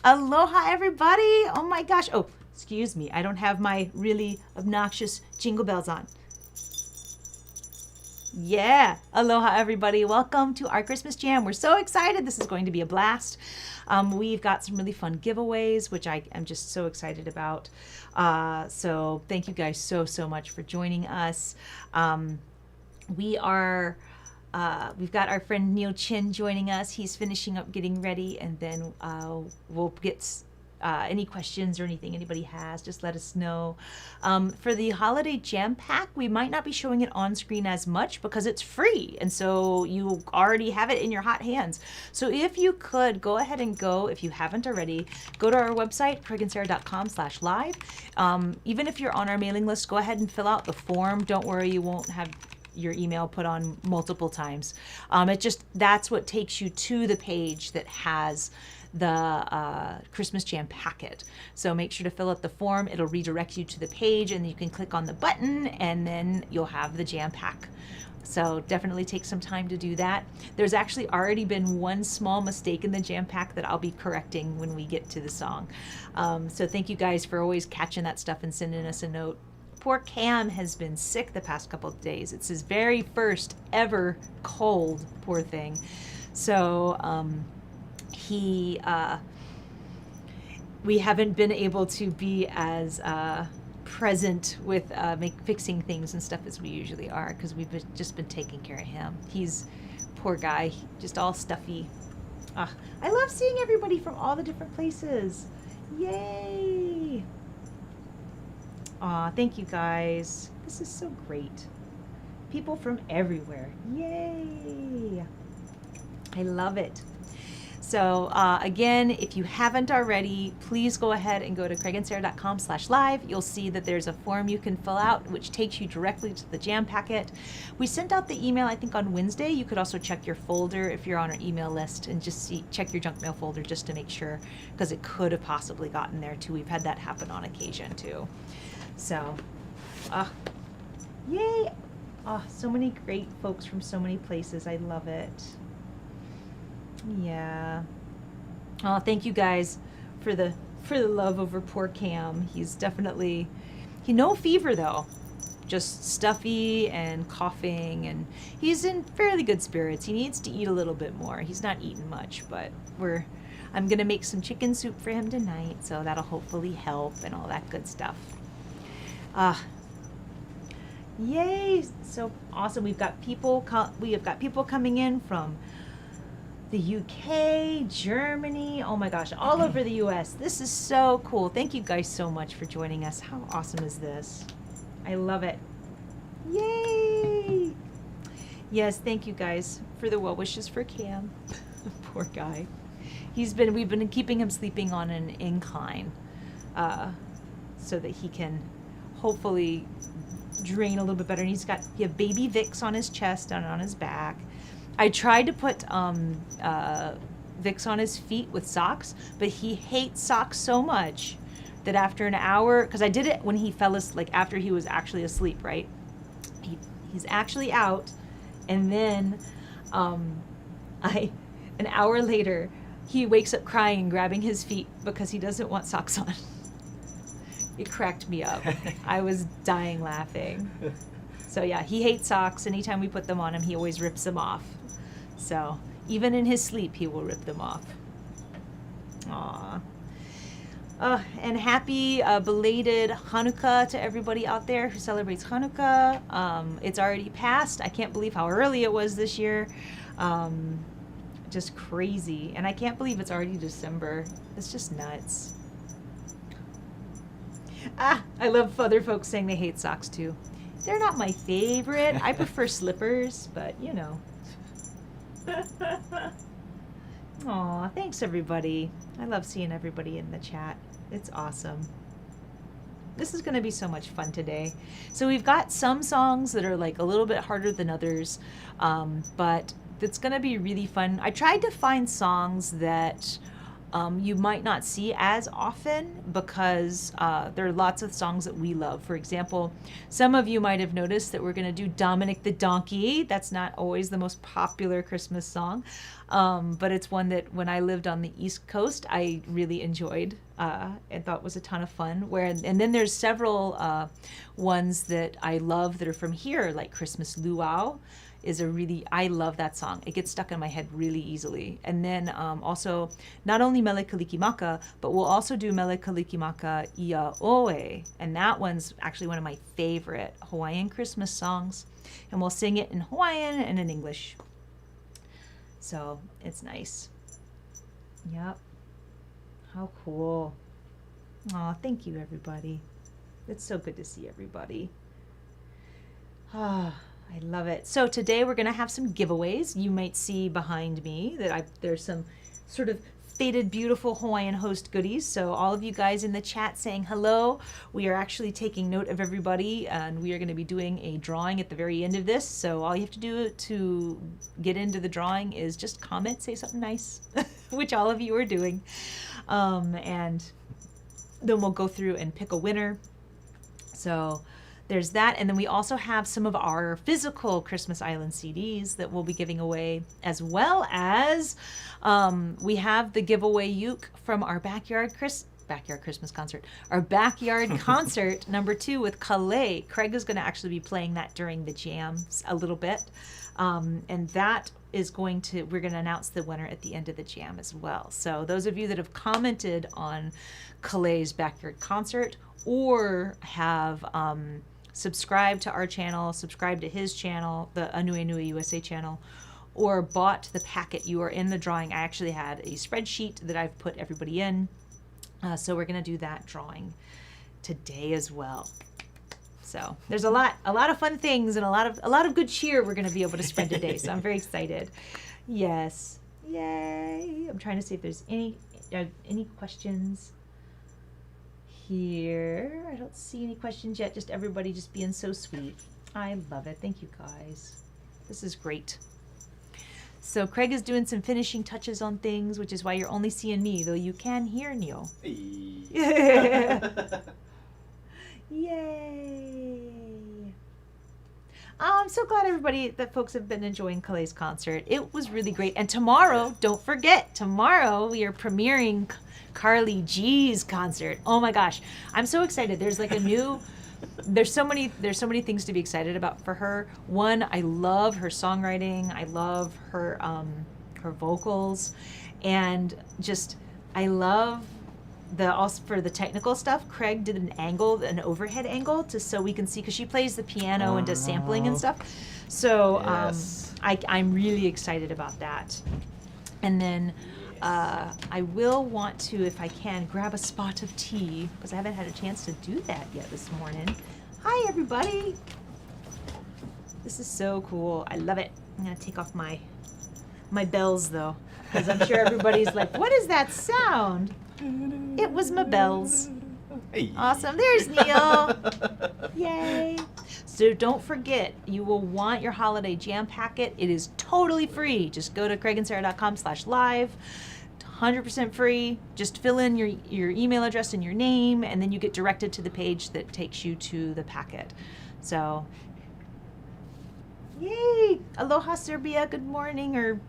Aloha, everybody. Oh my gosh. Oh, excuse me. I don't have my really obnoxious jingle bells on. Yeah. Aloha, everybody. Welcome to our Christmas Jam. We're so excited. This is going to be a blast. We've got some really fun giveaways, which I am just so excited about. So thank you guys so much for joining us. We are we've got our friend Neal Chin joining us. He's finishing up getting ready, and then we'll get any questions or anything anybody has, just let us know. For the holiday jam pack, we might not be showing it on screen as much because it's free, and so you already have it in your hot hands. So if you could go ahead and if you haven't already, go to our website, craigandsarah.com/live. Even if you're on our mailing list, go ahead and fill out the form. Don't worry, you won't have your email put on multiple times. That's what takes you to the page that has the Christmas Jam packet. So make sure to fill out the form. It'll redirect you to the page, and you can click on the button, and then you'll have the jam pack. So definitely take some time to do that. There's actually already been one small mistake in the jam pack that I'll be correcting when we get to the song. So thank you guys for always catching that stuff and sending us a note. Poor Cam has been sick the past couple of days. It's his very first ever cold, poor thing. So we haven't been able to be as present with fixing things and stuff as we usually are, because we've just been taking care of him. He's, poor guy, just all stuffy. I love seeing everybody from all the different places. Yay! Aw, thank you guys. This is so great. People from everywhere. Yay! I love it. So again, if you haven't already, please go ahead and go to craigandsarah.com/live. You'll see that there's a form you can fill out, which takes you directly to the jam packet. We sent out the email, I think, on Wednesday. You could also check your folder if you're on our email list, and just check your junk mail folder just to make sure, because it could have possibly gotten there too. We've had that happen on occasion too. So, yay! So many great folks from so many places. I love it. Yeah. Oh, thank you guys for the love over poor Cam. He's definitely, no fever though, just stuffy and coughing, and he's in fairly good spirits. He needs to eat a little bit more. He's not eating much, but I'm gonna make some chicken soup for him tonight, so that'll hopefully help and all that good stuff. Yay! So awesome. We have got people coming in from the UK, Germany, oh my gosh, all over the US. This is so cool. Thank you guys so much for joining us. How awesome is this? I love it. Yay! Yes, thank you guys for the well wishes for Cam. Poor guy. We've been keeping him sleeping on an incline, so that he can hopefully drain a little bit better. And he have baby Vicks on his chest and on his back. I tried to put Vicks on his feet with socks, but he hates socks so much that after an hour, because I did it when he fell asleep, like after he was actually asleep, right? He's actually out, and then an hour later, he wakes up crying and grabbing his feet because he doesn't want socks on. It cracked me up. I was dying laughing. So yeah, he hates socks. Anytime we put them on him, he always rips them off. So even in his sleep, he will rip them off. Aww. And happy belated Hanukkah to everybody out there who celebrates Hanukkah. It's already passed. I can't believe how early it was this year. Just crazy. And I can't believe it's already December. It's just nuts. I love other folks saying they hate socks too. They're not my favorite. I prefer slippers, but you know. Aw, thanks everybody. I love seeing everybody in the chat. It's awesome. This is going to be so much fun today. So we've got some songs that are like a little bit harder than others, but it's going to be really fun. I tried to find songs that you might not see as often because there are lots of songs that we love. For example, some of you might have noticed that we're going to do Dominic the Donkey. That's not always the most popular Christmas song, but it's one that when I lived on the East Coast, I really enjoyed and thought was a ton of fun. And then there's several ones that I love that are from here, like Christmas Luau. I love that song. It gets stuck in my head really easily. And then also, not only Mele Kalikimaka, but we'll also do Mele Kalikimaka Ia Oe. And that one's actually one of my favorite Hawaiian Christmas songs. And we'll sing it in Hawaiian and in English. So it's nice. Yep. How cool. Aw, thank you, everybody. It's so good to see everybody. Ah. I love it. So today we're going to have some giveaways. You might see behind me that there's some sort of faded, beautiful Hawaiian host goodies. So all of you guys in the chat saying hello. We are actually taking note of everybody, and we are going to be doing a drawing at the very end of this. So all you have to do to get into the drawing is just comment, say something nice, which all of you are doing. And then we'll go through and pick a winner. So there's that, and then we also have some of our physical Christmas Island CDs that we'll be giving away, as well as we have the giveaway uke from our backyard Christmas concert, our backyard concert number 2 with Calais. Craig is going to actually be playing that during the jams a little bit, and that is we're going to announce the winner at the end of the jam as well. So those of you that have commented on Calais' backyard concert or have subscribe to our channel, subscribe to his channel, the Anui Nui USA channel, or bought the packet, you are in the drawing. I actually had a spreadsheet that I've put everybody in. So we're going to do that drawing today as well. So there's a lot of fun things and a lot of good cheer we're going to be able to spread today. So I'm very excited. Yes. Yay. I'm trying to see if there's any questions here. I don't see any questions yet. Just everybody just being so sweet. I love it. Thank you, guys. This is great. So Craig is doing some finishing touches on things, which is why you're only seeing me, though you can hear Neal. Hey. Yay. I'm so glad that folks have been enjoying Calais' concert. It was really great. And tomorrow, don't forget, tomorrow we are premiering Carly G's concert. Oh my gosh, I'm so excited. There's so many things to be excited about for her. One, I love her songwriting. I love her vocals, and just I love also for the technical stuff. Craig did an overhead angle so we can see, because she plays the piano and does sampling and stuff. So yes. I'm really excited about that. And then I will want to, if I can, grab a spot of tea, because I haven't had a chance to do that yet this morning. Hi, everybody. This is so cool. I love it. I'm going to take off my bells, though, because I'm sure everybody's like, what is that sound? It was my bells. Hey. Awesome. There's Neal. Yay. So don't forget, you will want your holiday jam packet. It is totally free. Just go to craigandsarah.com/live. 100% free. Just fill in your email address and your name, and then you get directed to the page that takes you to the packet. So, yay! Aloha, Serbia. Good morning, or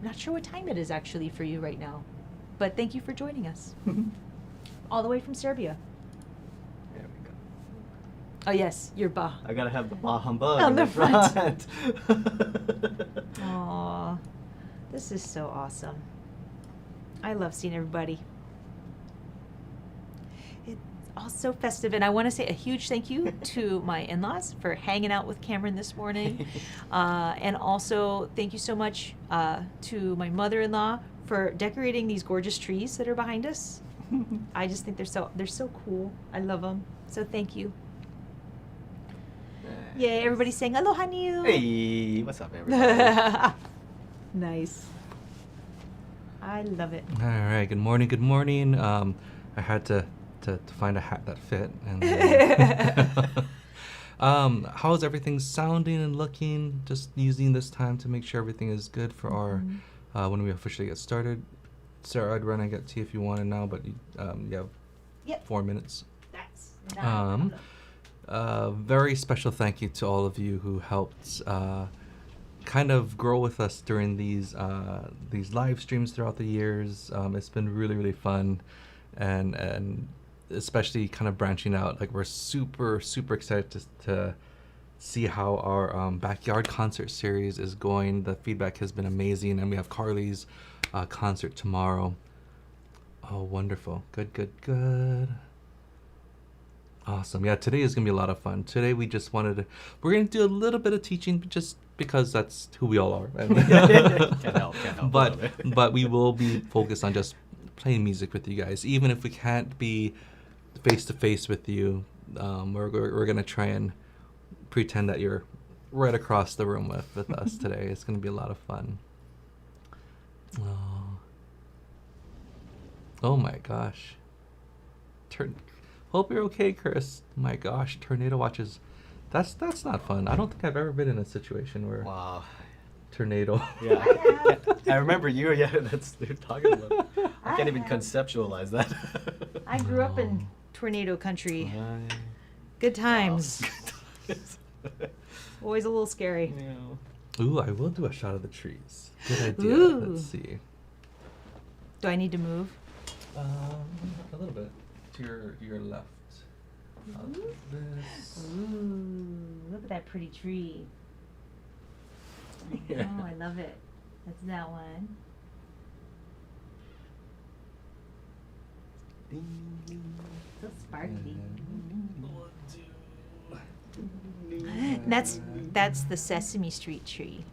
not sure what time it is actually for you right now. But thank you for joining us. All the way from Serbia. There we go. Oh yes, your ba. I gotta have the bah humbug on in the front. Aw, this is so awesome. I love seeing everybody. It's all so festive, and I want to say a huge thank you to my in-laws for hanging out with Cameron this morning, and also thank you so much to my mother-in-law for decorating these gorgeous trees that are behind us. I just think they're so cool. I love them. So thank you. Nice. Yay! Everybody's saying aloha, Neal. Hey, what's up, everybody? Nice. I love it. All right. Good morning. Good morning. I had to find a hat that fit. And how's everything sounding and looking? Just using this time to make sure everything is good for our when we officially get started. Sarah, I'd run and get tea if you wanted now, but you have Yep. 4 minutes. That's not Very special thank you to all of you who helped kind of grow with us during these live streams throughout the years. It's been really, really fun, and especially kind of branching out. Like, we're super, super excited to see how our backyard concert series is going. The feedback has been amazing, and we have Carly's concert tomorrow. Oh, wonderful. Good. Awesome. Yeah, today is going to be a lot of fun. Today we're going to do a little bit of teaching just because that's who we all are. Can't help. But we will be focused on just playing music with you guys. Even if we can't be face to face with you, we're going to try and pretend that you're right across the room with us today. It's going to be a lot of fun. Oh my gosh. Hope you're okay, Chris. My gosh, tornado watches. That's not fun. I don't think I've ever been in a situation where Wow. tornado. Yeah. I remember you. Yeah, that's what you're talking about. I can't even conceptualize that. I grew up in tornado country. Good times. Always a little scary. Yeah. Ooh, I will do a shot of the trees. Good idea. Ooh. Let's see. Do I need to move? A little bit to your left. This. Ooh, look at that pretty tree. Yeah. Oh, I love it. That's that one. So sparkly. That's the Sesame Street tree.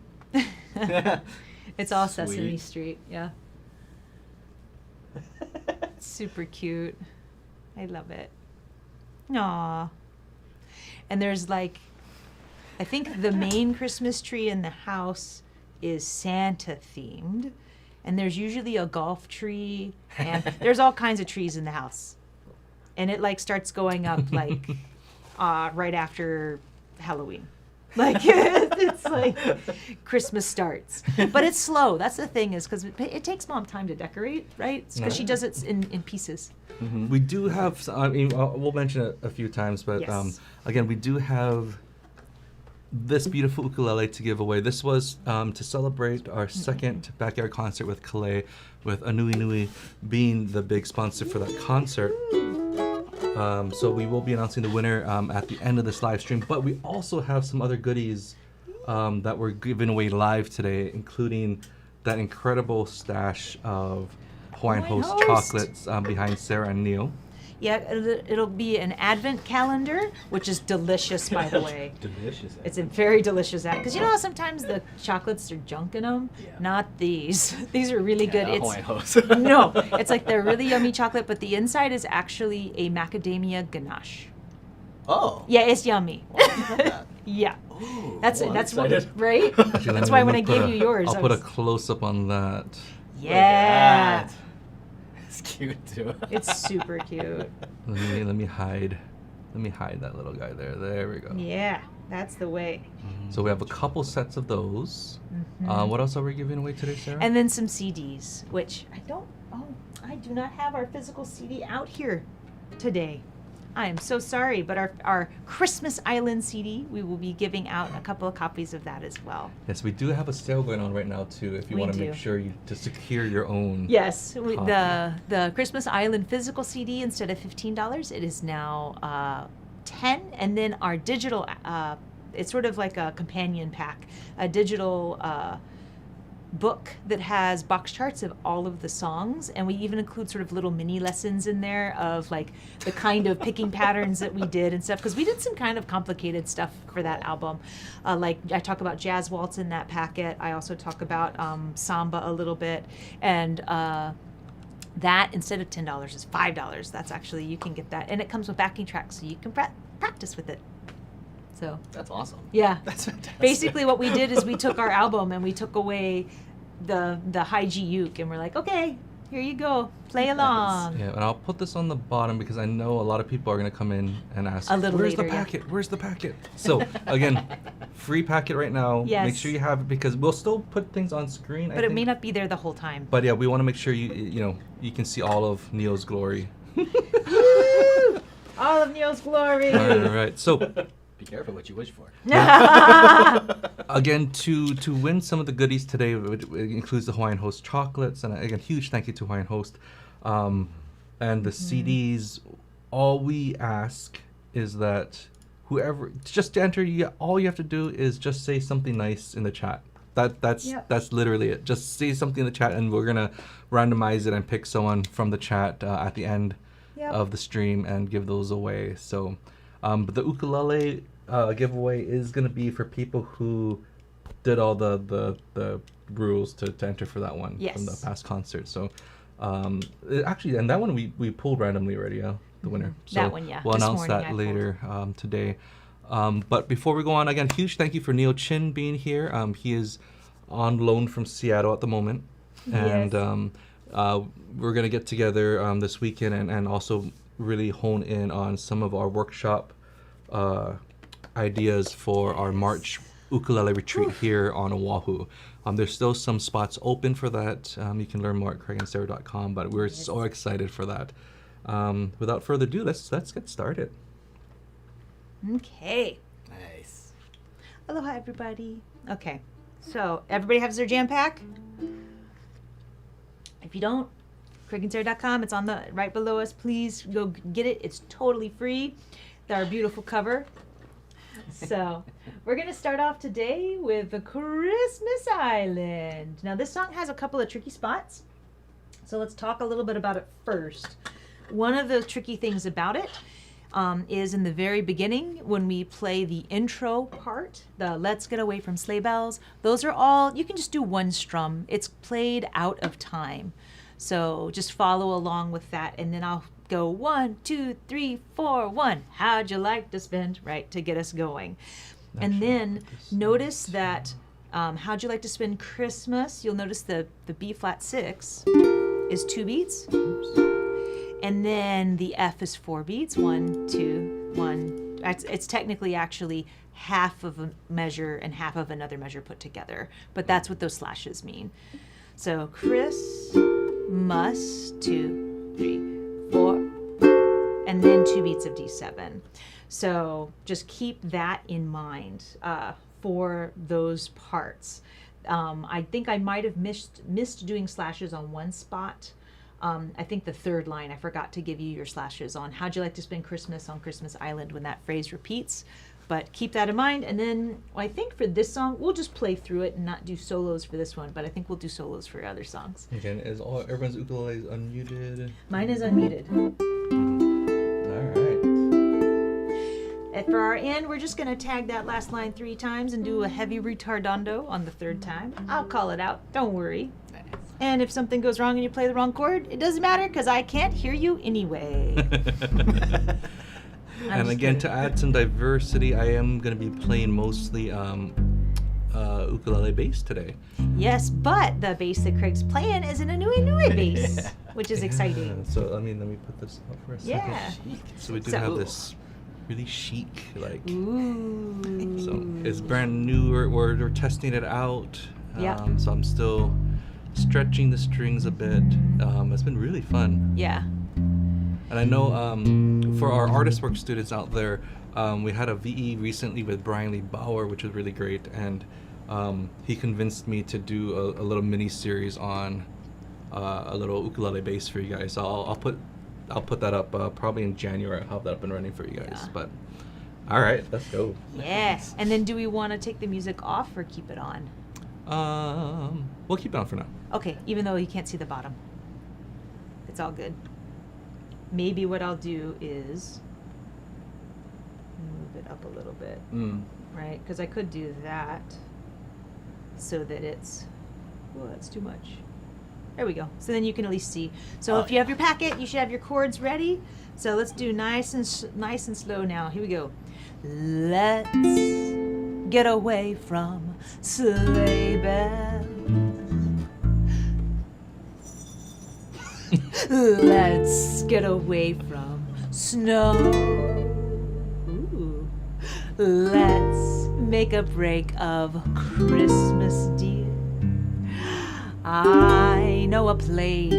It's all Sesame Sweet. Street, yeah. Super cute. I love it. Aw. And there's like, I think the main Christmas tree in the house is Santa themed. And there's usually a golf tree, and there's all kinds of trees in the house. And it like starts going up like right after Halloween. Like it's like Christmas starts, but it's slow. That's the thing, is because it takes Mom time to decorate, right? Because she does it in pieces. Mm-hmm. We do have. I mean, we'll mention it a few times, but Yes. Again, we do have this beautiful ukulele to give away. This was to celebrate our second backyard concert with Calais, with Anui Nui being the big sponsor for that concert. So we will be announcing the winner at the end of this live stream, but we also have some other goodies that we're giving away live today, including that incredible stash of Hawaiian Hawaiian Host Host. chocolates behind Sarah and Neal. Yeah, it'll be an advent calendar, which is delicious, by the way. Delicious. It's a very delicious ad, because you know how sometimes the chocolates are junk in them. Yeah. Not these. These are really good. Yeah, It's Hawaiian Host. no, it's like they're really yummy chocolate, but the inside is actually a macadamia ganache. Oh. Yeah, it's yummy. Well, I love that. Yeah, Ooh, that's well, I'm that's what excited. right. Actually, That's let why me when I put gave a- you yours, I'll I put a was- close up on that. Yeah, Look at that. It's cute too. it's super cute. Let me hide that little guy there. There we go. Yeah, that's the way. So we have a couple sets of those. What else are we giving away today, Sarah? And then some CDs, which I do not have our physical CD out here today. I am so sorry, but our Christmas Island CD, we will be giving out a couple of copies of that as well. Yes, we do have a sale going on right now too. If you We want to do. make sure to secure your own. Yes, Copy. the Christmas Island physical CD, instead of $15, it is now $10, and then our digital, it's sort of like a companion pack, a digital book that has box charts of all of the songs, and we even include sort of little mini lessons in there of like the kind of picking patterns that we did and stuff, because we did some kind of complicated stuff for that album. Like I talk about jazz waltz in that packet. I also talk about samba a little bit, and that instead of $10 is $5. That's actually, you can get that, and it comes with backing tracks, so you can practice with it. So That's awesome. yeah, That's fantastic. basically what we did is we took our album and we took away the high G uke, and we're like, okay, Here you go. Play along. Yeah, and I'll put this on the bottom because I know a lot of people are going to come in and ask, A little where's later, the yeah. packet? Where's the packet? So, again, free packet right now. Yes. Make sure you have it because we'll still put things on screen, But it may not be there the whole time. But yeah, we want to make sure you can see all of Neal's glory. All of Neal's glory. All right. So, Be careful what you wish for. again, to win some of the goodies today, it includes the Hawaiian Host chocolates, and again, huge thank you to Hawaiian Host, and the CDs. All we ask is that whoever just to enter, all you have to do is just say something nice in the chat. That's literally it. Just say something in the chat, and we're gonna randomize it and pick someone from the chat at the end of the stream and give those away. So, but the ukulele giveaway is gonna be for people who did all the rules to enter for that one from the past concert. So, actually, and that one we pulled randomly already. The winner. So that one, yeah. We'll This announce morning that I later today. But before we go on, again, huge thank you for Neal Chin being here. He is on loan from Seattle at the moment. And we're going to get together this weekend and also really hone in on some of our workshop ideas for our March ukulele retreat here on Oahu. There's still some spots open for that. You can learn more at craigandsarah.com, but we're so excited for that. Without further ado, let's get started. Okay. Nice. Aloha, everybody. Okay. So, everybody has their jam pack? If you don't, craigandsarah.com. It's on the right below us. Please go get it. It's totally free. Our beautiful cover. So, we're going to start off today with the Christmas Island. Now, this song has a couple of tricky spots. So, let's talk a little bit about it first. One of the tricky things about it is in the very beginning when we play the intro part, the Let's Get Away from Sleigh Bells. Those are all, you can just do one strum. It's played out of time. So just follow along with that, and then I'll go 1, 2, 3, 4, 1. How'd you like to spend, right, to get us going. And then notice that How'd You Like to Spend Christmas, you'll notice the B flat 6 is 2 beats. And then the F is 4 beats. 1, 2, 1. It's technically actually half of a measure and half of another measure put together. But that's what those slashes mean. So Christmas, 2, 3, 4. And then 2 beats of D7. So just keep that in mind for those parts. I think I might have missed doing slashes on one spot. I think the third line, I forgot to give you your slashes on How'd You Like to Spend Christmas on Christmas Island when that phrase repeats. But keep that in mind. And then I think for this song, we'll just play through it and not do solos for this one. But I think we'll do solos for other songs. Again, is everyone's ukulele unmuted? Mine is unmuted. All right. And for our end, we're just going to tag that last line 3 times and do a heavy retardando on the 3rd time. I'll call it out. Don't worry. And if something goes wrong and you play the wrong chord, it doesn't matter because I can't hear you anyway. And again, to add some diversity, I am going to be playing mostly ukulele bass today. Yes, but the bass that Craig's playing is an Inui bass, which is exciting. So, let me put this up for a second. Yeah. So we do So- have this really chic, like... Ooh. So it's brand new. We're testing it out. Yeah. So I'm still stretching the strings a bit. It's been really fun. Yeah. And I know for our artist work students out there, we had a VE recently with Brian Lee Bauer, which was really great. And he convinced me to do a little mini series on a little ukulele bass for you guys. So I'll put that up probably in January. I'll have that up and running for you guys. Yeah. But all right, let's go. Yes. And then do we want to take the music off or keep it on? We'll keep it on for now. Okay, even though you can't see the bottom. It's all good. Maybe what I'll do is move it up a little bit, right? Because I could do that so that it's, oh, that's too much. There we go. So then you can at least see. So if you have your packet, you should have your chords ready. So let's do nice and slow now. Here we go. Let's get away from sleigh bells. Let's get away from snow. Ooh. Let's make a break of Christmas, dear. I know a place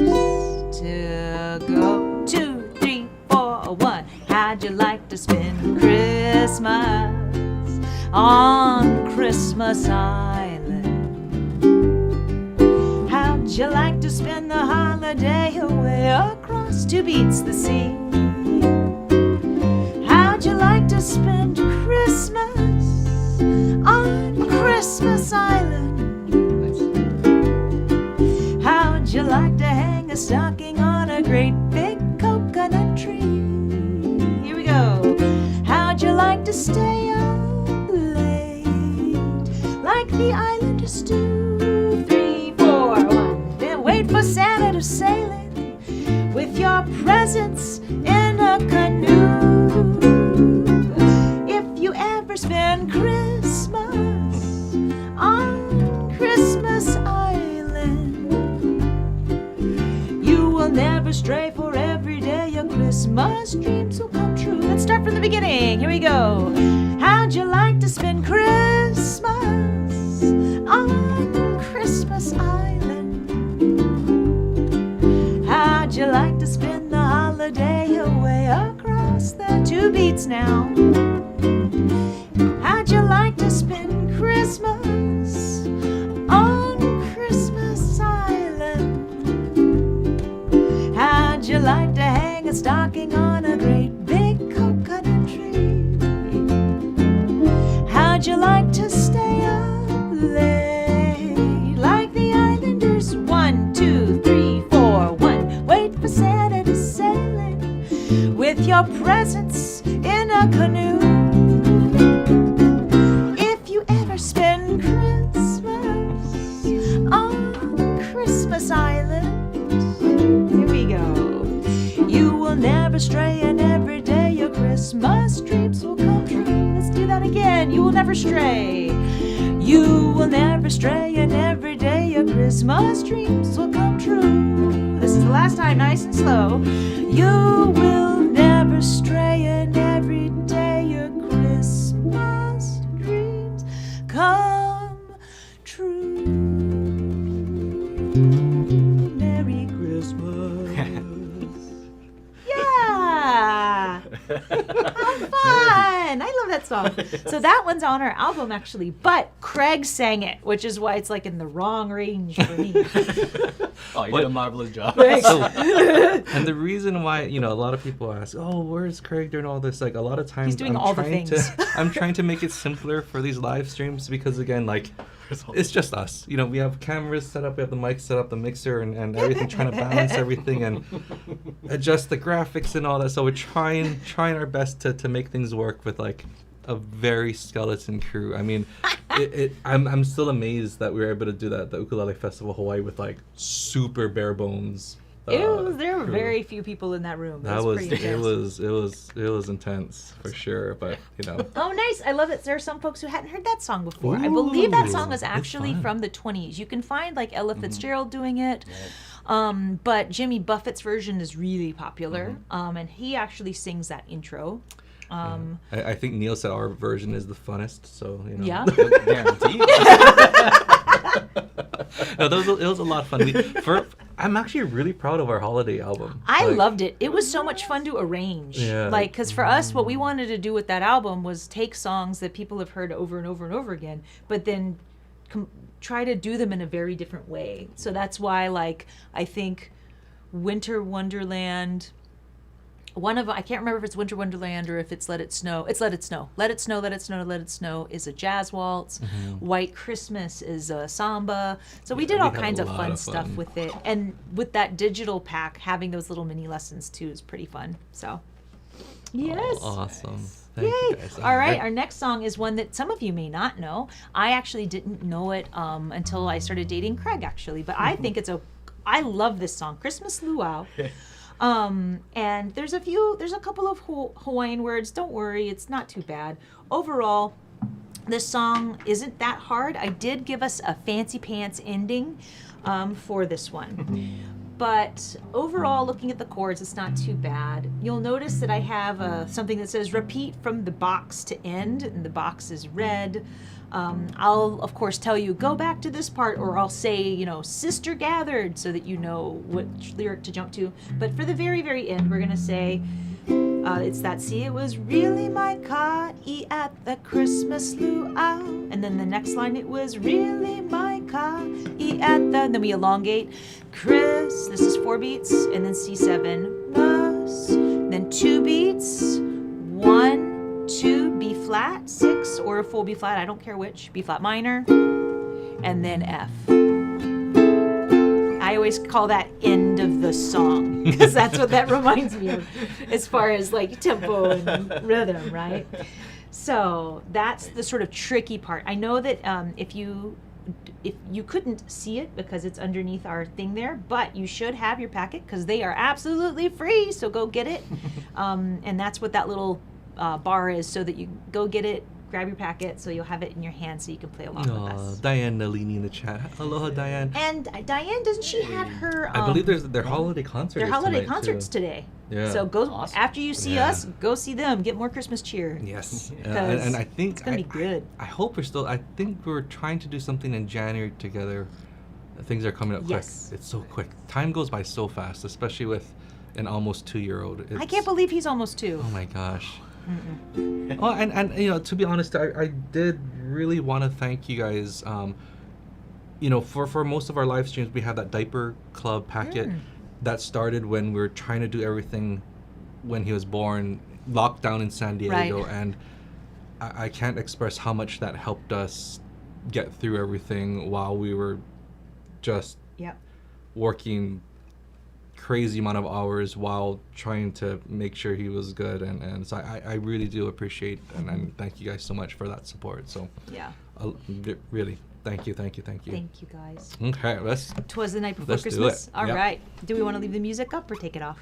to go. 2, 3, 4, 1. How'd you like to spend Christmas on Christmas Island? How'd you like to spend the holiday away across 2 beats the sea? How'd you like to spend Christmas on Christmas Island? How'd you like to hang a stocking on a great big coconut tree? Here we go. How'd you like to stay up late like the islanders do? 3, 4, 1. Then wait for Santa to sail in with your presents in a canoe. If you ever spend Christmas on Christmas Island, you will never stray, for every day your Christmas dreams will come true. Let's start from the beginning. Here we go. How'd you like to spend Christmas on Christmas Island? How'd you like to spend the holiday away across the 2 beats now? How'd you like to spend Christmas on Christmas Island? How'd you like to hang a stocking on a great big coconut tree? How'd you like to stay up late like the islanders? 1, 2, 3, 4, 1. Wait for Santa to sail in with your presents in a canoe. If you ever spend Christmas on Christmas Island, here we go. You will never stray, and every day your Christmas dreams will come true. Let's do that again. You will never stray. You will never stray, and every day your Christmas dreams will come true. This is the last time, nice and slow. You will never stray, and every day your Christmas dreams come true. Merry Christmas. Yeah! How fun! I love that song. So that one's on our album, actually, but Craig sang it, which is why it's like in the wrong range for me. Oh, you did a marvelous job. So, and the reason why, a lot of people ask, oh, where's Craig doing all this? Like, a lot of times He's doing all the things. I'm trying to make it simpler for these live streams because, again, like, it's just us. We have cameras set up, we have the mic set up, the mixer, and everything, trying to balance everything and adjust the graphics and all that. So we're trying our best to make things work with, like, a very skeleton crew. I mean, I'm still amazed that we were able to do that at the Ukulele Festival Hawaii with, like, super bare bones. There were crew. very few people in that room. That was pretty intense. it was intense for sure, but Oh, nice! I love it. There are some folks who hadn't heard that song before. I believe that song is Ooh, actually fun. from the 20s. You can find like Ella Fitzgerald doing it, but Jimmy Buffett's version is really popular, and he actually sings that intro. I think Neal said our version is the funnest, so Yeah. Guaranteed. No, it was a lot of fun. I'm actually really proud of our holiday album. I loved it. It was so much fun to arrange. Yeah. Like, because for us, what we wanted to do with that album was take songs that people have heard over and over and over again, but then try to do them in a very different way. So that's why, like, I think Winter Wonderland, I can't remember if it's Winter Wonderland or if it's Let It Snow. It's Let It Snow. Let It Snow, Let It Snow, Let It Snow is a jazz waltz. White Christmas is a samba. So we did all kinds of fun stuff with it. And with that digital pack, having those little mini lessons too is pretty fun. So, yes. Oh, awesome. Thank Yay. you guys. All right, our next song is one that some of you may not know. I actually didn't know it until I started dating Craig, actually. But I think I love this song, Christmas Luau. And there's a couple of Hawaiian words. Don't worry, it's not too bad. Overall, this song isn't that hard. I did give us a fancy pants ending for this one. But overall, looking at the chords, it's not too bad. You'll notice that I have something that says repeat from the box to end, and the box is red. I'll, of course, tell you, go back to this part, or I'll say, sister gathered, so that you know which lyric to jump to. But for the very, very end, we're going to say, it's that, see, it was really my ka-e at the Christmas luau. And then the next line, it was really my ka-e at the, and then we elongate, Chris, this is 4 beats, and then C7, plus, then 2 beats, 1, 2, B flat, 6, or a full B flat, I don't care which, B flat minor, and then F. I always call that end of the song because that's what that reminds me of as far as like tempo and rhythm, right? So that's the sort of tricky part. I know that if you couldn't see it because it's underneath our thing there, but you should have your packet because they are absolutely free, so go get it. And that's what that little bar is, so that you go get it, grab your packet, so you'll have it in your hand so you can play along with us. Diane Nalini in the chat. Aloha, Diane. And Diane, doesn't she have her... I believe their holiday concert Their holiday tonight, concerts too. today. Yeah. So go, Awesome. after you see us, go see them. Get more Christmas cheer. Yes. 'Cause and I think... it's going to be good. I hope I think we're trying to do something in January together. Things are coming up Yes. quick. It's so quick. Time goes by so fast, especially with an almost 2-year-old. I can't believe he's almost 2. Oh my gosh. Oh, and to be honest, I did really want to thank you guys. For most of our live streams, we have that diaper club packet that started when we were trying to do everything when he was born, locked down in San Diego, Right. and I can't express how much that helped us get through everything while we were just Yep. working crazy amount of hours while trying to make sure he was good, and so I really do appreciate and thank you guys so much for that support. So Yeah. really thank you. Thank you, guys. Okay, let's 'Twas the night before Let's do Christmas. it. All Yep. right. Do we want to leave the music up or take it off?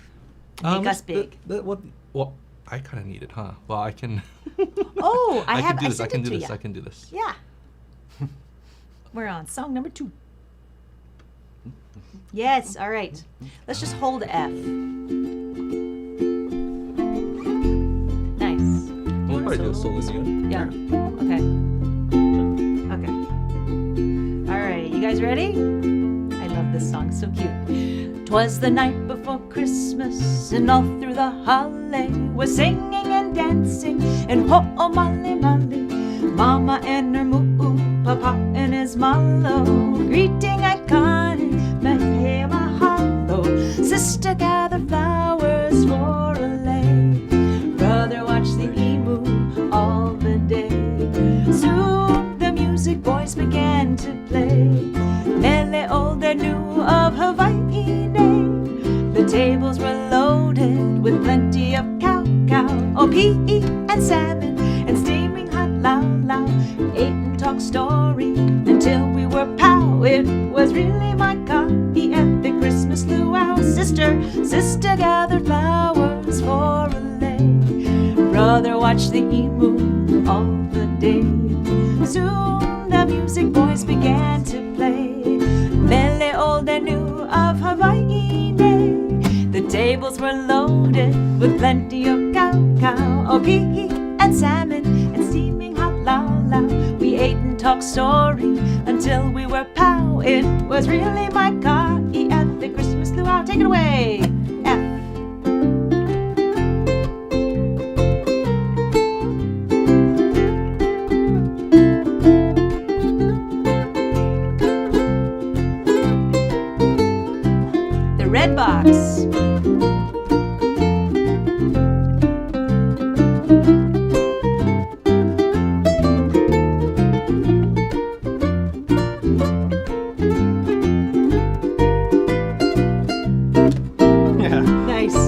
Make us big. Well, I kind of need it, huh? Well, I can. Oh, I can do this. I sent can it do to this. ya. I can do this. Yeah. We're on song number 2. Yes, all right. Let's just hold F. Nice. We'll probably do a solo again. Yeah. Okay. Okay. All right, you guys ready? I love this song, so cute. 'Twas the night before Christmas, and all through the holly we're singing and dancing, and ho-oh, molly, molly, mama and her moo, papa and his mallow, greeting iconic, hey, mahalo, sister gather flowers for a lay, brother watch the emu all the day. Soon the music boys began to play, Mele old and new of Hawaii day. The tables were loaded with plenty of cow, oh pea and salmon and steaming hot lao. We ate and talked story until we were pow. It was really my coffee at the Christmas luau. Sister gathered flowers for a lay, brother watched the emu all the day. Soon the music boys began to play, Mele old and new of Hawaii day. The tables were loaded with plenty of cow, oh pea and salmon and steaming hot lao. We ate and talked story until we were pow. It was really my coffee at the Christmas luau. Take it away, F. The red box. Yeah. Nice.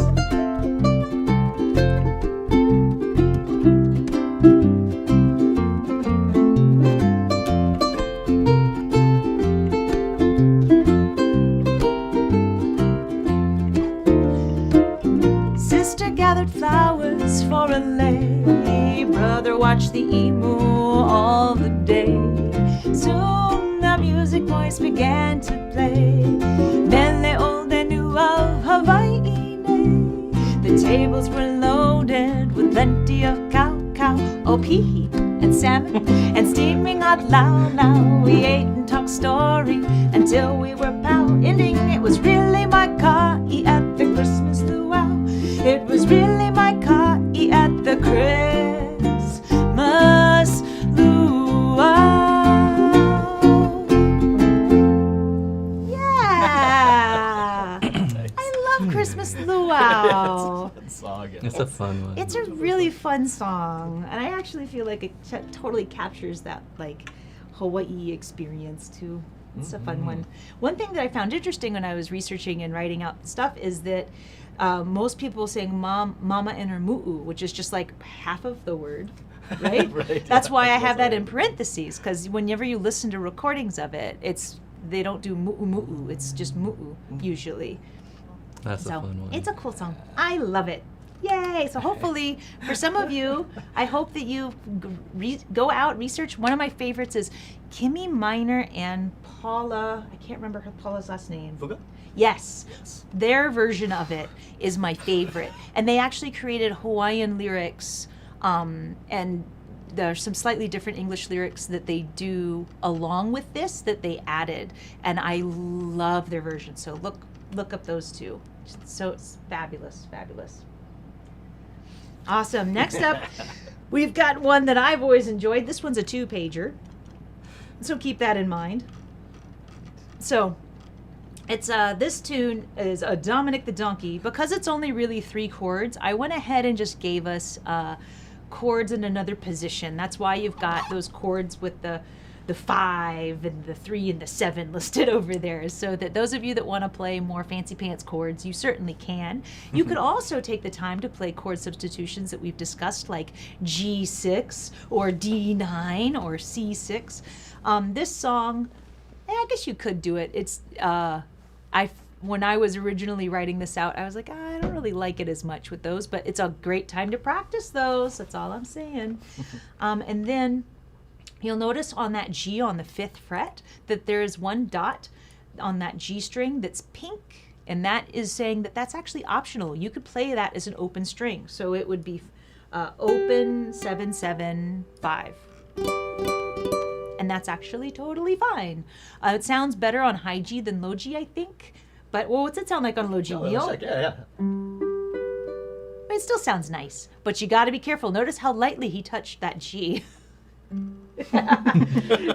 Sister gathered flowers for a lay, brother watched the emu all the day. Soon the music boys began to play, Mele old and new of Hawaii. The tables were loaded with plenty of cow, oh pihi and salmon and steaming hot lao. We ate and talked story until we were ending. It was really my ka'i at the Christmas luau. It was really my ka'i at the Christmas luau. Yeah, I love Christmas luau. It's a fun one. It's a really fun song, and I actually feel like it totally captures that like Hawaii experience too. It's a fun one. One thing that I found interesting when I was researching and writing out stuff is that most people saying mama and her mu'u, which is just like half of the word, right? Right. That's why I have that in parentheses, because whenever you listen to recordings of it, they don't do mu'u, it's just mu'u usually. That's a fun one. It's a cool song. I love it. Yay! So hopefully, for some of you, I hope that you go out, research. One of my favorites is Kimmy Miner and Paula. I can't remember Paula's last name. Fuga? Yes. Their version of it is my favorite. And they actually created Hawaiian lyrics, and there's some slightly different English lyrics that they do along with this that they added. And I love their version. So look up those two. So it's fabulous, fabulous. Awesome. Next up, we've got one that I've always enjoyed. This one's a 2-pager. So keep that in mind. So it's this tune is a Dominic the Donkey. Because it's only really 3 chords, I went ahead and just gave us chords in another position. That's why you've got those chords with the 5 and the 3 and the 7 listed over there, so that those of you that want to play more fancy pants chords, you certainly can. You could also take the time to play chord substitutions that we've discussed, like G6 or D9 or C6. This song, I guess you could do it. It's when I was originally writing this out, I was like, I don't really like it as much with those, but it's a great time to practice those. That's all I'm saying. And then you'll notice on that G on the 5th fret that there is one dot on that G string that's pink, and that is saying that that's actually optional. You could play that as an open string, so it would be open 7 7 5, and that's actually totally fine. It sounds better on high G than low G, I think. But what's it sound like on low G? Neal? Yeah. It still sounds nice, but you got to be careful. Notice how lightly he touched that G.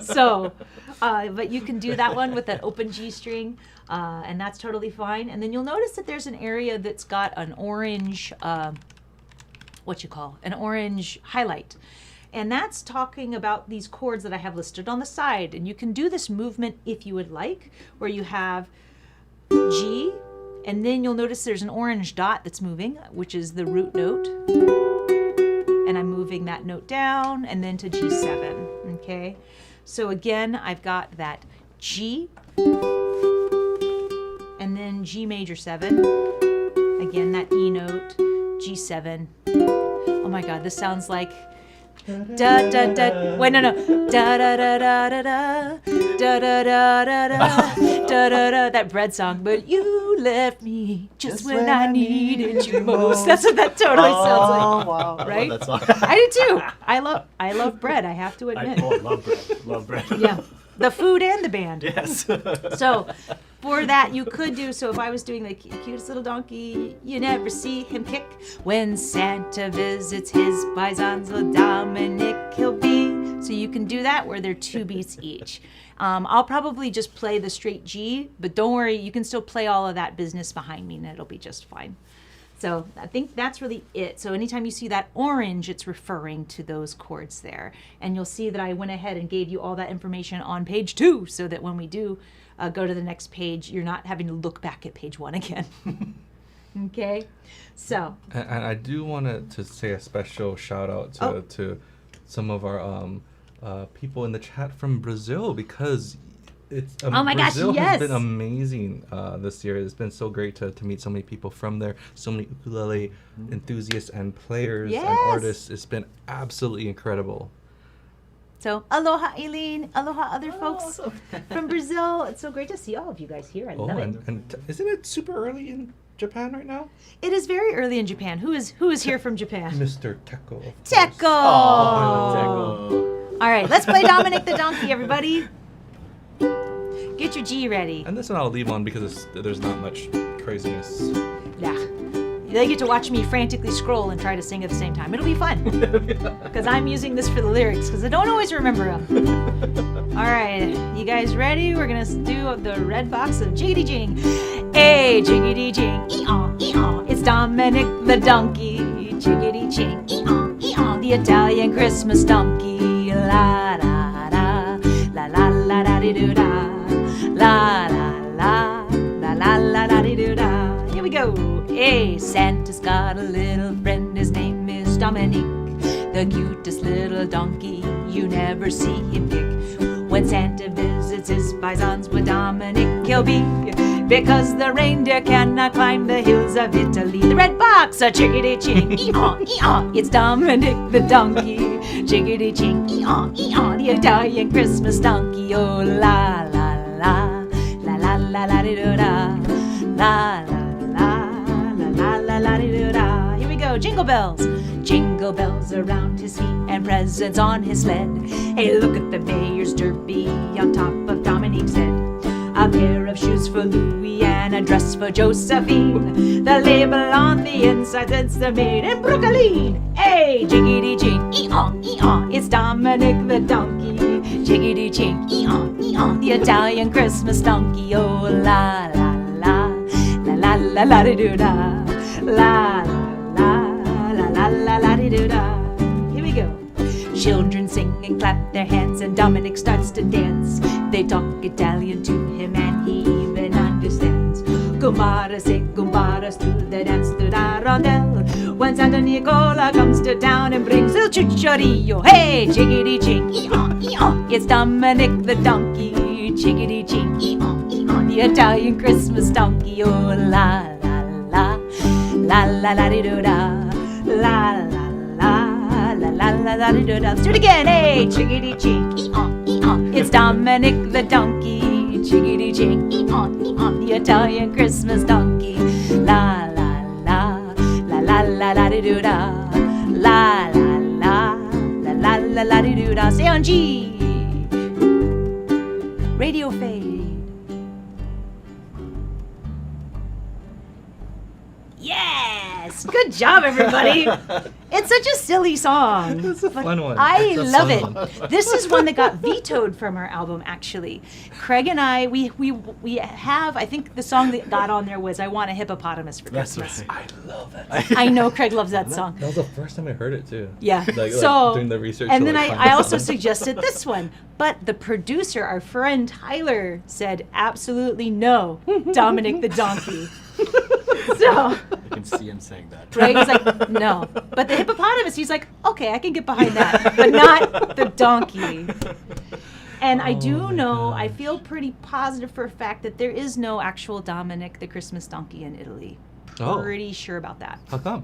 So, but you can do that one with that open G string, and that's totally fine. And then you'll notice that there's an area that's got an orange, an orange highlight. And that's talking about these chords that I have listed on the side. And you can do this movement if you would like, where you have G, and then you'll notice there's an orange dot that's moving, which is the root note. And I'm moving that note down and then to G7, okay? So again, I've got that G, and then G major 7. Again, that E note, G7. Oh my God, this sounds like da da da. Wait, no. Da da da da da da da da da da da da da. That bread song. But you left me just when I needed you most. That's what that totally sounds like. Wow. Right? I love that song. I do too. I love bread. I have to admit. Love bread. Love bread. Yeah, the food and the band. Yes. So for that, you could do, so if I was doing the cutest little donkey, you never see him kick. When Santa visits his paisans, little Dominic he'll be. So you can do that where they're 2 beats each. I'll probably just play the straight G, but don't worry, you can still play all of that business behind me and it'll be just fine. So I think that's really it. So anytime you see that orange, it's referring to those chords there. And you'll see that I went ahead and gave you all that information on page 2, so that when we do go to the next page, you're not having to look back at page 1 again. Okay? So. And I do want to say a special shout out to some of our people in the chat from Brazil, because it's oh my Brazil gosh, yes. has been amazing this year. It's been so great to meet so many people from there, so many ukulele enthusiasts and players and artists. It's been absolutely incredible. So aloha, Eileen. Aloha, other Oh, folks awesome. from Brazil. It's so great to see all of you guys here. I love it. And isn't it super early in Japan right now? It is very early in Japan. Who is here from Japan? Mr. Teko. of course. Teko. Oh, All right, let's play Dominic the Donkey, everybody. Get your G ready. And this one I'll leave on because there's not much craziness. Yeah. They get to watch me frantically scroll and try to sing at the same time. It'll be fun. Because I'm using this for the lyrics because I don't always remember them. All right, you guys ready? We're going to do the red box of Jiggity Jing. Hey, Jiggity Jing. Ee-aw, ee-aw. It's Dominic the Donkey. Jiggity Jing. Ee-aw, ee-aw. The Italian Christmas donkey. La da da. La la la da di do da. La la la. La la la da di do da. Here we go. Hey, Santa's got a little friend, his name is Dominic, the cutest little donkey, you never see him kick. When Santa visits his paisans with Dominic he'll be, because the reindeer cannot climb the hills of Italy. The red box, a chickadee ching, ee-aw, ee-aw, it's Dominic the donkey. Chickadee ching, ee-aw, ee-aw, the Italian Christmas donkey. Oh la la la, la la la la di do da, la la. La la la di do da. Here we go. Jingle bells. Jingle bells around his feet and presents on his sled. Hey, look at the mayor's derby on top of Dominic's head. A pair of shoes for Louis and a dress for Josephine. The label on the inside says they're made in Brooklyn. Hey, jiggity jing, ee-aw, ee-aw, it's Dominic the donkey. Jiggity jing, ee-aw, ee-aw, the Italian Christmas donkey. Oh la la la, la la la la di do da. La la la la la la di do da. Here we go. Children sing and clap their hands and Dominic starts to dance. They talk Italian to him and he even understands. Gumbara say gumbaras to the dance to the rondel. When Santa Nicola comes to town and brings il chuchorillo. Hey, jiggity jing, ee-aw, ee-aw, it's Dominic the donkey. Jiggity jing, ee-aw, ee-aw, the Italian Christmas donkey. Oh la la la. La la la di do da, la la la, la la la la di do da. Let's do it again. Hey, chickadee ching, ee-aw, ee-aw. It's Dominic the donkey. Chickadee ching, ee-aw, ee-aw. The Italian Christmas donkey. La la la, la la la la di do da, la la la, la la la la di do da. Stay on G. Radio fade. Yes! Good job, everybody. It's such a silly song. It's a fun one. I It's a love fun it. one. This is one that got vetoed from our album, actually. Craig and I, we have, I think the song that got on there was I Want a Hippopotamus for That's Christmas. right. I love that. I know Craig loves that song. That was the first time I heard it too. Yeah. Like So, doing the research. and to, then like, I find also the song. suggested this one. But the producer, our friend Tyler, said absolutely no, Dominic the Donkey. So, You can see him saying that. right? He's like, no. But the hippopotamus, he's like, okay, I can get behind that, but not the donkey. And I Oh do my know, I gosh. feel pretty positive for a fact that there is no actual Dominic the Christmas donkey in Italy. Oh. Pretty sure about that. How come?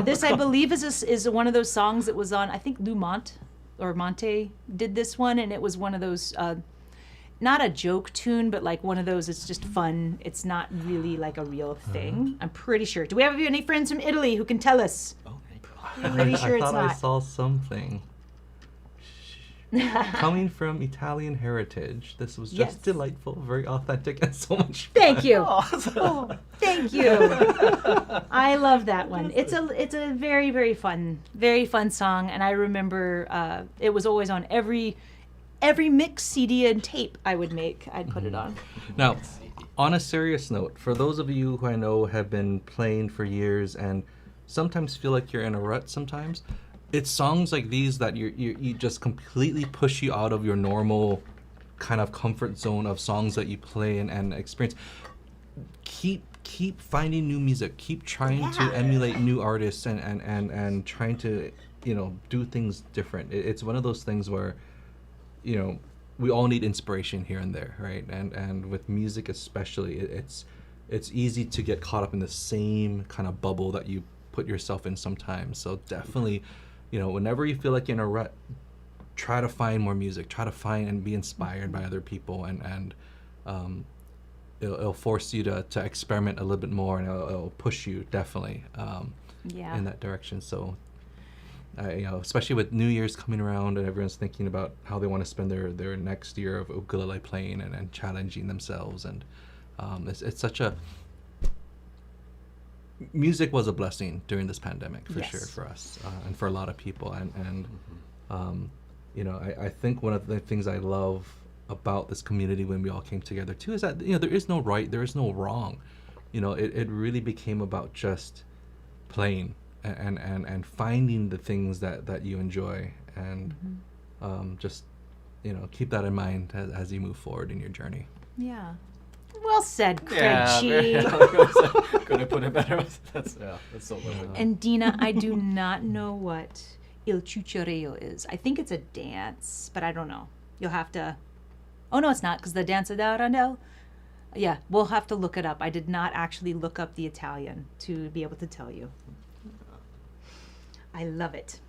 This, I believe, is one of those songs that was on, I think Lou Monte did this one, and it was one of those, not a joke tune, but like one of those, it's just fun. It's not really like a real thing. I'm pretty sure. Do we have any friends from Italy who can tell us? Oh, thank I'm pretty sure I it's thought I not. saw something. Coming from Italian heritage, this was just Yes. delightful, very authentic, and so much fun. Thank you. Awesome. Oh, thank you. I love that one. It's a very, very fun song, and I remember it was always on every mix CD and tape I would make. I'd put it on. Now, on a serious note, for those of you who I know have been playing for years and sometimes feel like you're in a rut sometimes, it's songs like these that you just completely push you out of your normal kind of comfort zone of songs that you play and experience. Keep finding new music. Keep trying to emulate new artists and trying to, do things different. It's one of those things where, we all need inspiration here and there, right? And with music especially, it's easy to get caught up in the same kind of bubble that you put yourself in sometimes. So definitely, whenever you feel like you're in a rut, try to find more music, try to find and be inspired by other people, and it'll force you to experiment a little bit more, and it'll push you definitely in that direction. So, especially with New Year's coming around and everyone's thinking about how they want to spend their next year of ukulele playing and challenging themselves, and it's such a music was a blessing during this pandemic for sure for us and for a lot of people, and I think one of the things I love about this community when we all came together too is that there is no right, there is no wrong. It really became about just playing and finding the things that you enjoy, and just keep that in mind as you move forward in your journey. Yeah. Well said, Craig Yeah, Chi. couldn't put it better. That's so lovely. And Dina, I do not know what Il Chuchoreo is. I think it's a dance, but I don't know. You'll have to... Oh, no, it's not, because the Danza da Rondel... Yeah, we'll have to look it up. I did not actually look up the Italian to be able to tell you. I love it.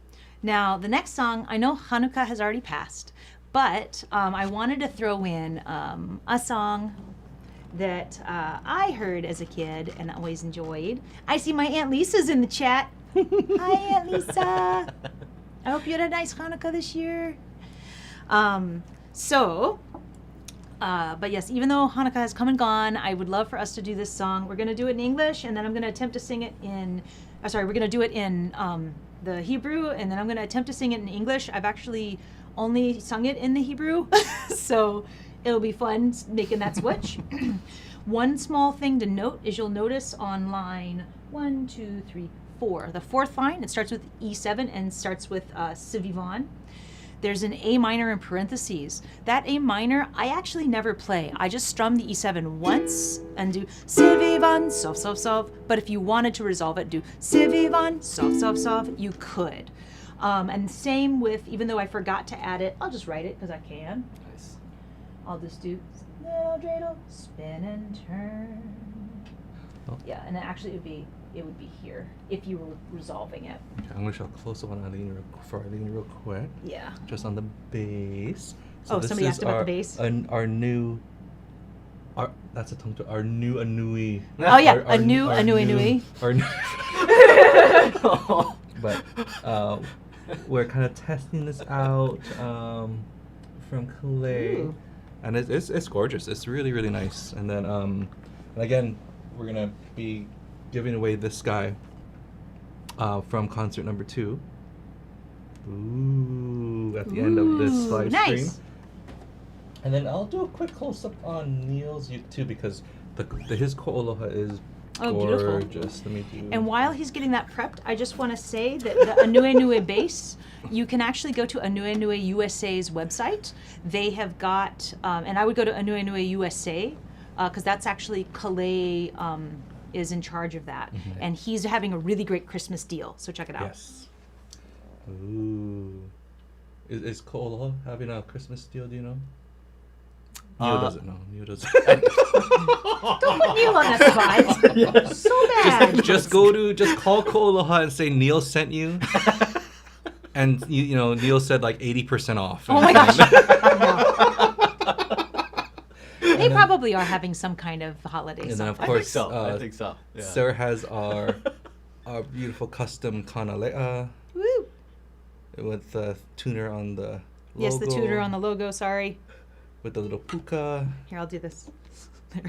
Now, the next song, I know Hanukkah has already passed, but I wanted to throw in a song that I heard as a kid and always enjoyed. I see my Aunt Lisa's in the chat. Hi, Aunt Lisa. I hope you had a nice Hanukkah this year. But yes, even though Hanukkah has come and gone, I would love for us to do this song. We're going to do it in English, and then I'm going to attempt to sing it in... we're going to do it in the Hebrew, and then I'm going to attempt to sing it in English. I've actually only sung it in the Hebrew, so it'll be fun making that switch. One small thing to note is you'll notice on line 1, 2, 3, 4, the fourth line, it starts with E7 and starts with si vivant. There's an A minor in parentheses. That A minor, I actually never play. I just strum the E7 once and do si vivant, sof, sof, sof. But if you wanted to resolve it, do si vivant, sof, sof, sof. You could. And same with, even though I forgot to add it, I'll just write it because I can. Nice. I'll just do little dreidel, spin and turn. Oh. Yeah, and it would be here if you were resolving it. Okay, I'm gonna show a close up on Eileen real quick. Yeah. Just on the bass. Somebody asked about the bass. That's a tongue twister. Our new Anui. Oh yeah, Anui. But we're kind of testing this out from clay. Ooh. And it's gorgeous. It's really, really nice. And then again, we're gonna be giving away this guy from concert number 2. Ooh, at the end of this live stream. Nice. And then I'll do a quick close up on Neal's too, because his ko'oloha is gorgeous. Beautiful. Let me do. And while he's getting that prepped, I just want to say that the Anue bass, you can actually go to Anue USA's website. They have got, and I would go to Anue USA, because that's actually Calais is in charge of that. Mm-hmm. And he's having a really great Christmas deal, so check it out. Yes. Ooh. Is ko'oloha having a Christmas deal, do you know? Neal doesn't know. Neal doesn't. Don't put Neal on that spot. So bad. Just call ko'oloha and say Neal sent you. And Neal said like 80% off. Oh my gosh. They probably are having some kind of holiday. And then of I course, think so. Yeah. Sarah has our beautiful custom kanale'a Woo. with the tuner on the logo. Yes, the tutor on the logo. Sorry. With the little puka. Here, I'll do this.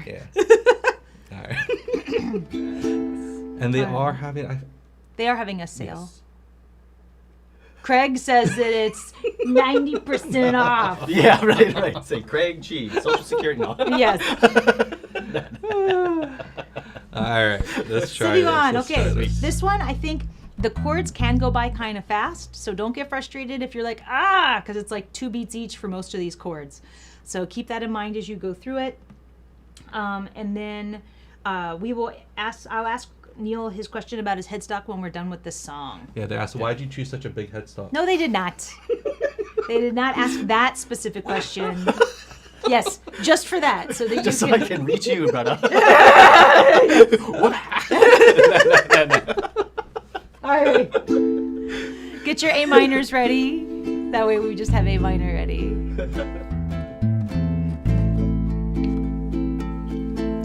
Yeah. All right. And they are having. They are having a sale. Yes. Craig says that it's 90% off. Yeah, right. Say Craig G, Social Security. No. Yes. All right. Let's try Sitting this. on. Let's Okay. try this. This one, I think the chords can go by kind of fast. So don't get frustrated if you're like, because it's like 2 beats each for most of these chords. So keep that in mind as you go through it. And then I'll ask Neal his question about his headstock when we're done with this song. Yeah, they asked, why'd you choose such a big headstock? No, they did not. They did not ask that specific question. Yes, just for that. So that Just you so I can... can reach you, brother. What happened? All right. Get your A minors ready. That way we just have A minor ready.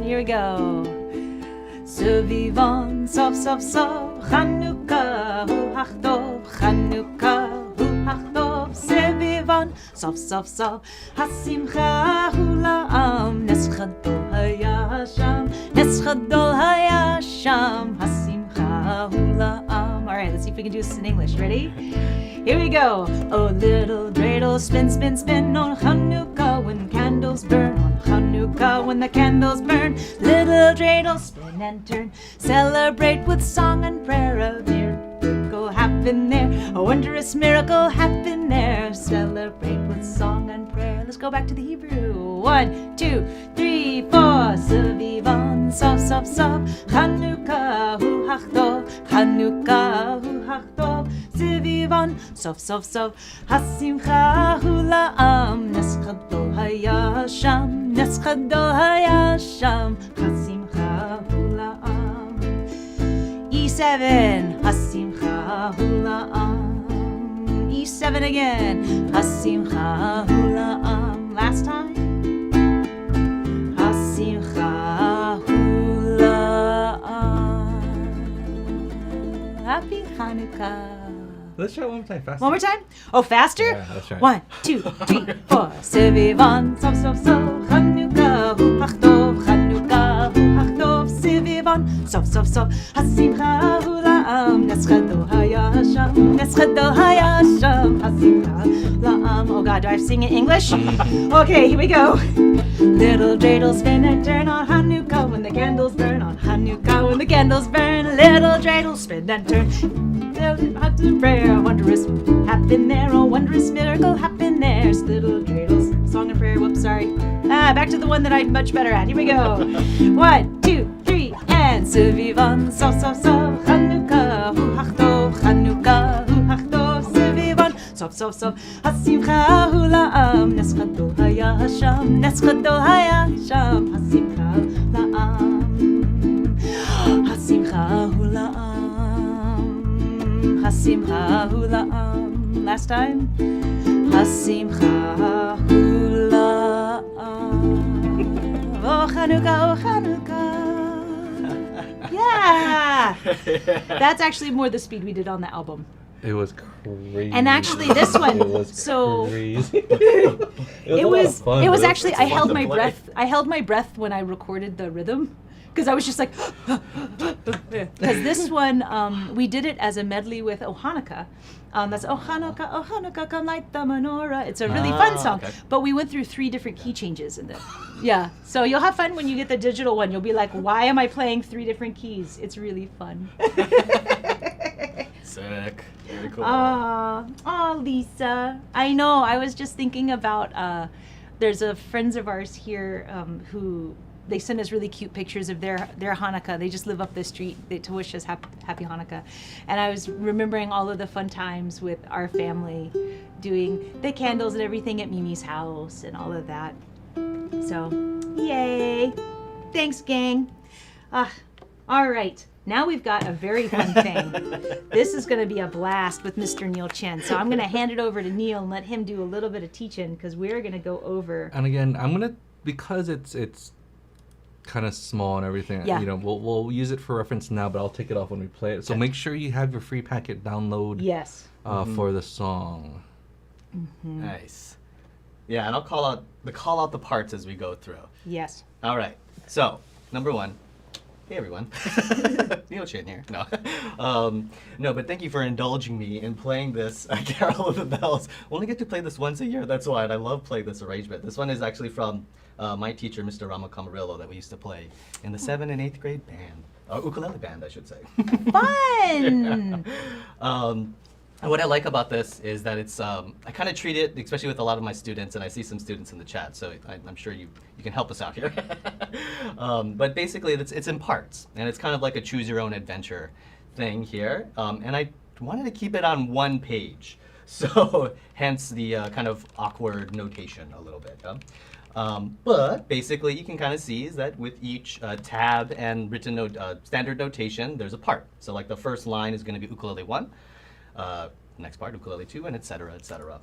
Here we go. Suvivon, sov, sov, sov, Chanukah, hu hachtov, Chanukah, hu hachtov, Suvivon, sov, sov, sov, Hasimcha hu la'am, Nes chadol hayasham, Nes chadol hayasham, Hasimcha hu la'am. All right, let's see if we can do this in English. Ready? Here we go. Oh, little dreidel, spin, spin, spin on Chanukah when candles burn. On Chanukah when the candles burn. Little dreidel, spin and turn. Celebrate with song and prayer. A miracle happen there. A wondrous miracle happen there. Celebrate with song and prayer. Let's go back to the Hebrew. 1, 2, 3, 4. Suvivon, sov, sov, sov. Chanukah hu hachtov. Chanukah hu hachtov. Suvivon, sov, sov, sov. Hasimcha hu la'am. Nes chadol hayasham. Nes chadol hayasham. Hasimcha hu la'am. E7. Hasimcha hu la'am. E7 again. Hasimcha hu la'am. Last time. Hasimcha hu la'am. Happy Hanukkah. Let's try it one more time, faster. One more time? Oh, faster? Yeah, let's try it. 1, 2, 3, 4. Suvivon, sov, sov, sov. Chanukah hu hachtov. Chanukah hu hachtov. Suvivon, sov, sov, sov. Hasimcha hu la'am. Nes chadol hayasham. Nes chadol hayasham. Hasimcha la'am. Oh God, do I have to sing in English? Okay, here we go. Little dreidel, spin and turn on Hanukkah when the candles burn. On Hanukkah when the candles burn. Little dreidel, spin and turn. Prayer, wondrous happen there, a wondrous miracle happen there. Little dreidels, song and prayer. Whoops, sorry. Back to the one that I'm much better at. Here we go. 1, 2, 3, and Suvivon, sov, sov, sov. Chanukah hu hachtov, Chanukah hu hachtov. Suvivon, sov, sov, sov. Hasimcha hu la'am. Nes chadol hayasham. Nes chadol hayasham. Hasimcha la'am. Hasimcha hu la'am. Hasimcha hu la'am. Last time. Hasimcha hu la'am. Oh Chanukah, oh Chanukah. Yeah. That's actually more the speed we did on the album. It was crazy. And actually this one, It was so crazy. it was fun, it was but actually it's I fun held to my play. breath. I held my breath when I recorded the rhythm. Because I was just like, because this one, we did it as a medley with Oh Hanukkah. That's Oh Hanukkah, come light the menorah. It's a really fun song. Okay. But we went through 3 different key changes in it. Yeah. So you'll have fun when you get the digital one. You'll be like, why am I playing 3 different keys? It's really fun. Sick. Very cool. Oh, Lisa. I know. I was just thinking about, there's a friends of ours here who they send us really cute pictures of their Hanukkah. They just live up the street to wish us happy Hanukkah. And I was remembering all of the fun times with our family doing the candles and everything at Mimi's house and all of that. So, yay. Thanks, gang. All right. Now we've got a very fun thing. This is going to be a blast with Mr. Neal Chin. So I'm going to hand it over to Neal and let him do a little bit of teaching because we're going to go over. And again, I'm gonna, because it's kind of small and everything. Yeah. You know, we'll use it for reference now, but I'll take it off when we play it. So make sure you have your free packet download. Yes. For the song. Nice. Yeah, and I'll call out the parts as we go through. Yes. All right. So, number 1. Hey everyone, Neal Chin here. No, but thank you for indulging me in playing this Carol of the Bells. We only get to play this once a year, that's why, and I love playing this arrangement. This one is actually from my teacher, Mr. Rama Camarillo, that we used to play in the 7th and 8th grade band, ukulele band, I should say. Fun! And what I like about this is that it's, I kind of treat it, especially with a lot of my students, and I see some students in the chat, so I'm sure you can help us out here. But basically, it's in parts, and it's kind of like a choose your own adventure thing here. And I wanted to keep it on 1 page, so hence the kind of awkward notation a little bit. But basically, you can kind of see is that with each tab and written standard notation, there's a part. So like the first line is going to be ukulele 1. Next part, ukulele 2, and et cetera, et cetera.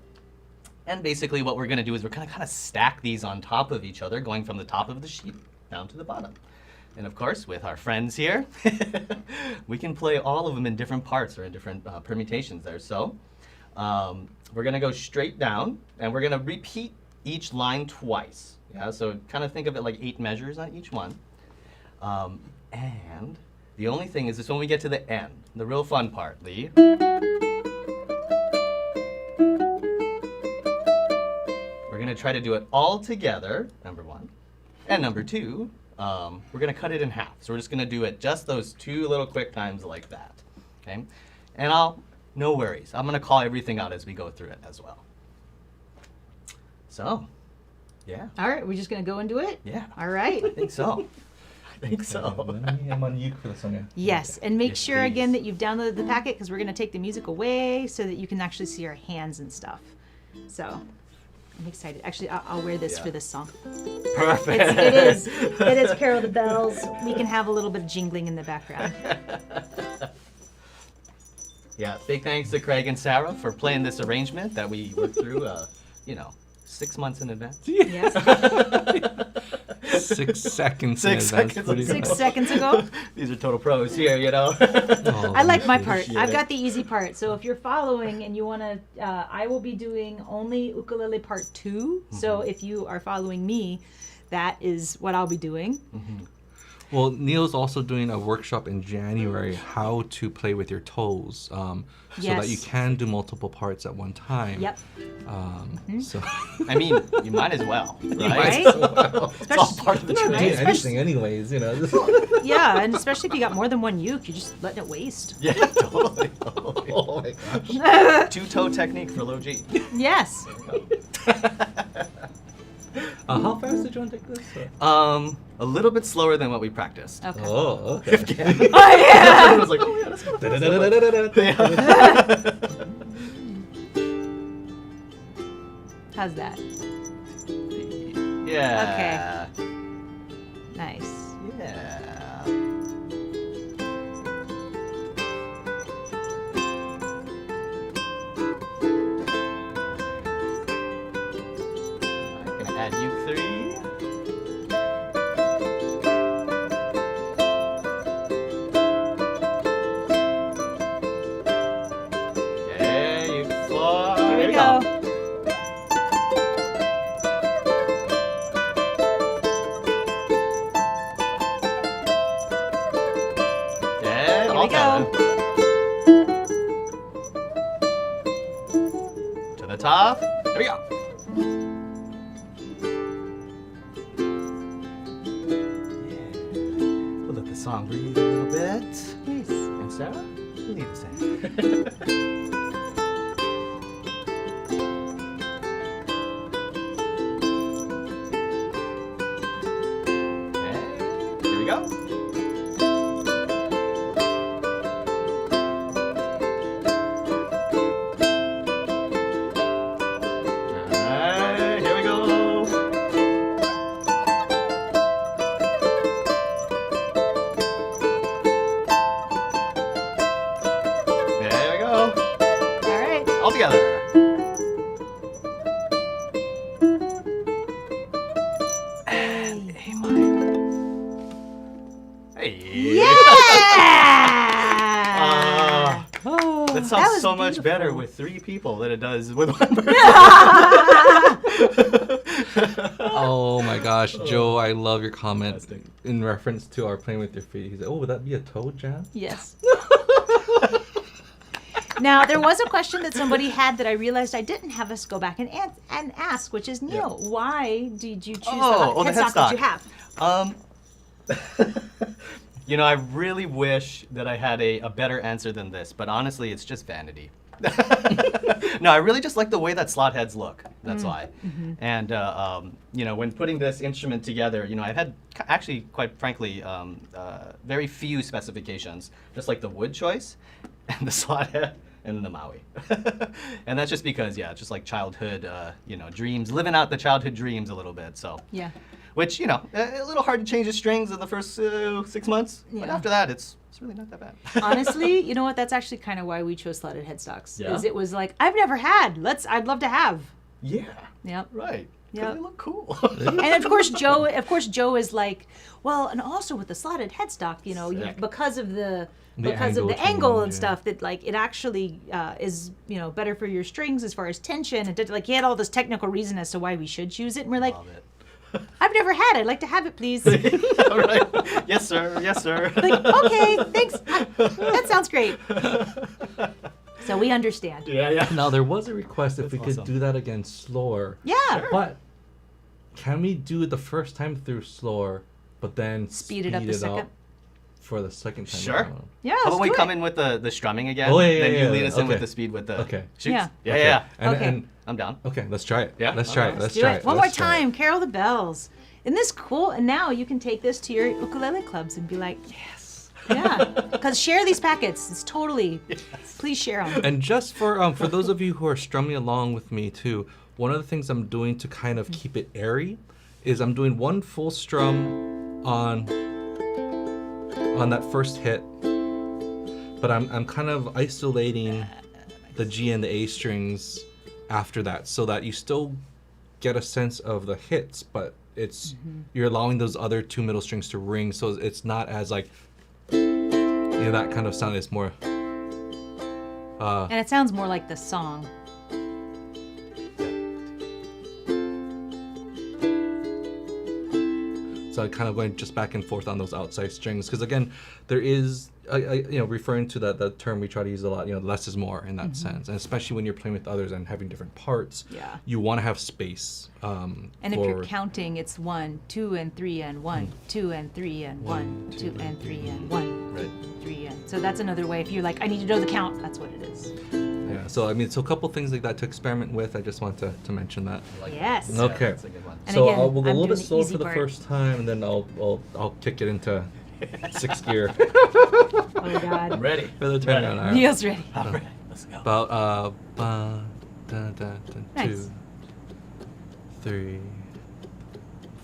And basically what we're going to do is we're going to kind of stack these on top of each other, going from the top of the sheet down to the bottom. And of course, with our friends here, we can play all of them in different parts or in different permutations there. So we're going to go straight down, and we're going to repeat each line twice. Yeah, so kind of think of it like 8 measures on each one. And the only thing is when we get to the end, the real fun part, Lee. We're going to try to do it all together, number 1. And number 2, we're going to cut it in half. So we're just going to do it just those 2 little quick times like that. Okay? And no worries. I'm going to call everything out as we go through it as well. So, yeah. All right, we're just going to go and do it? Yeah. All right. I think so. I think so. I'm on uke for this one, yeah. Yes, and make Yes, sure again please. that you've downloaded the packet because we're going to take the music away so that you can actually see our hands and stuff. So, I'm excited. Actually, I'll wear this Yeah. for this song. Perfect. It is Carol the Bells. We can have a little bit of jingling in the background. Yeah, big thanks to Craig and Sarah for playing this arrangement that we worked through, 6 months in advance. Yes. 6 seconds. 6 seconds. Pretty ago. 6 seconds ago. These are total pros here, Oh, I like my part. Appreciate I've it. got the easy part. So if you're following and you want to, I will be doing only ukulele part 2. So if you are following me, that is what I'll be doing. Well, Neal's also doing a workshop in January, how to play with your toes, so that you Yes. can do multiple parts at one time. Yep. So I mean, you might as well, right? Right? It's all part of the Right? training. Especially- anyways, Yeah, and especially if you got more than one uke, you're just letting it waste. Yeah, totally. Oh my gosh. 2-toe technique for low G. Yes. How fast did you want to take this? A little bit slower than what we practiced. Okay. Oh, okay. Oh, yeah. I was like, oh yeah, let's go. How's that? Yeah. Nice. Yeah. I'm gonna add uke 3. Okay, uke 4. Here There we go. Okay, Here all we go. To the top. There we go. Yeah. We'll let the song breathe a little bit. Nice. And Sarah, you lead us in. Okay, here we go. Alright, here we go. There we go. All right. All together. And A minor. Hey. Yeah! That sounds That was so much better beautiful. with 3 people than it does with 1 person. Oh my gosh, Joe, I love your comment Fantastic. in reference to our playing with your feet. He said, "Oh, would that be a toe jam?" Yes. Now, there was a question that somebody had that I realized I didn't have us go back and ask, which is, Neal, why did you choose the the headstock that you have? You know, I really wish that I had a better answer than this, but honestly, it's just vanity. No, I really just like the way that slot heads look. That's why. And when putting this instrument together, I've had actually, quite frankly, very few specifications, just like the wood choice and the slot head and the Maui. And that's just because, just like childhood, dreams, living out the childhood dreams a little bit. So, Yeah. which, a little hard to change the strings in the first 6 months, but Yeah. after that, it's really not that bad. Honestly, you know what? That's actually kind of why we chose slotted headstocks. Yeah? Is it was like I've never had. I'd love to have. Yeah. Yep. Right. 'Cause Yep. they look cool. And of course Joe is like, well, and also with the slotted headstock, you know, Sick. because of the The angle angle and change, stuff, that like it actually is, you know, better for your strings as far as tension, and like he had all this technical reason as to why we should choose it, and we're like, Love it. I've never had it. I'd like to have it, please. All right. Yes, sir. Yes, sir. Like, okay, thanks. That sounds great. So we understand. Yeah, yeah. Now there was a request if we That's could awesome. do that again slower. Yeah. Sure. But can we do it the first time through slower, but then Speed it up the second? for the second time? Sure. around? Yeah. How Let's about we do come it. in with the strumming again? Oh, yeah, Then yeah, you lead yeah, us in with okay. the speed with the Okay. shoots. Yeah. Yeah, Okay. yeah. And, Okay. and I'm down. okay, let's try it. Yeah? Let's try it. Alright. Let's Do try it. it. One more Let's try it. time. Carol the bells. Isn't this cool? And now you can take this to your ukulele clubs and be like, Yes. yeah. Because share these packets. It's totally, please share them. And just for those of you who are strumming along with me too, one of the things I'm doing to kind of keep it airy is I'm doing one full strum on that first hit, but I'm kind of isolating the G and the A strings after that, so that you still get a sense of the hits, but it's you're allowing those other two middle strings to ring, so it's not as like, you know, that kind of sound. It's more And it sounds more like the song. so kind of going just back and forth on those outside strings, because again, there is you know, referring to the term we try to use a lot, you know, less is more in that sense, and especially when you're playing with others and having different parts, Yeah. you want to have space. And if you're counting, it's 1, 2, and 3, and 1, 2, and 3, and 1, 2, and 3, and 1, Right. 3, and so that's another way. If you're like, I need to know the count, that's what it is. Yeah, so I mean, so a couple things like that to experiment with. I just want to mention that. I like Yes. that. Okay. Yeah, that's a good one. And So again, we'll go a I'm little doing bit the slower easy for the part. first time, and then I'll kick it into sixth gear Oh God. I'm ready. for the turn on. All right. Neal's ready. All right. Let's go. About da, da, da, Nice. 2, 3,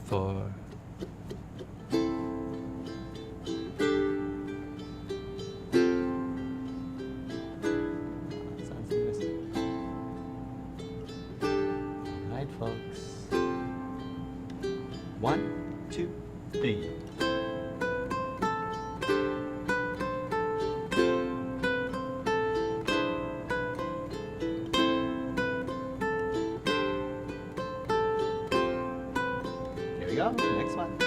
4. Sounds interesting. All right, folks. 1, 2, 3. Here we go. Next one.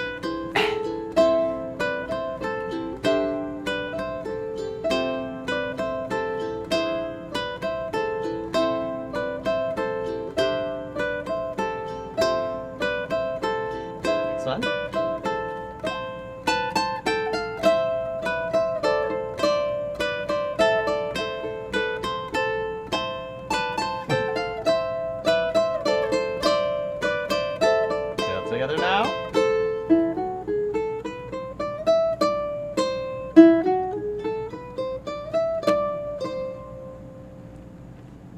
Next one. Get up together now.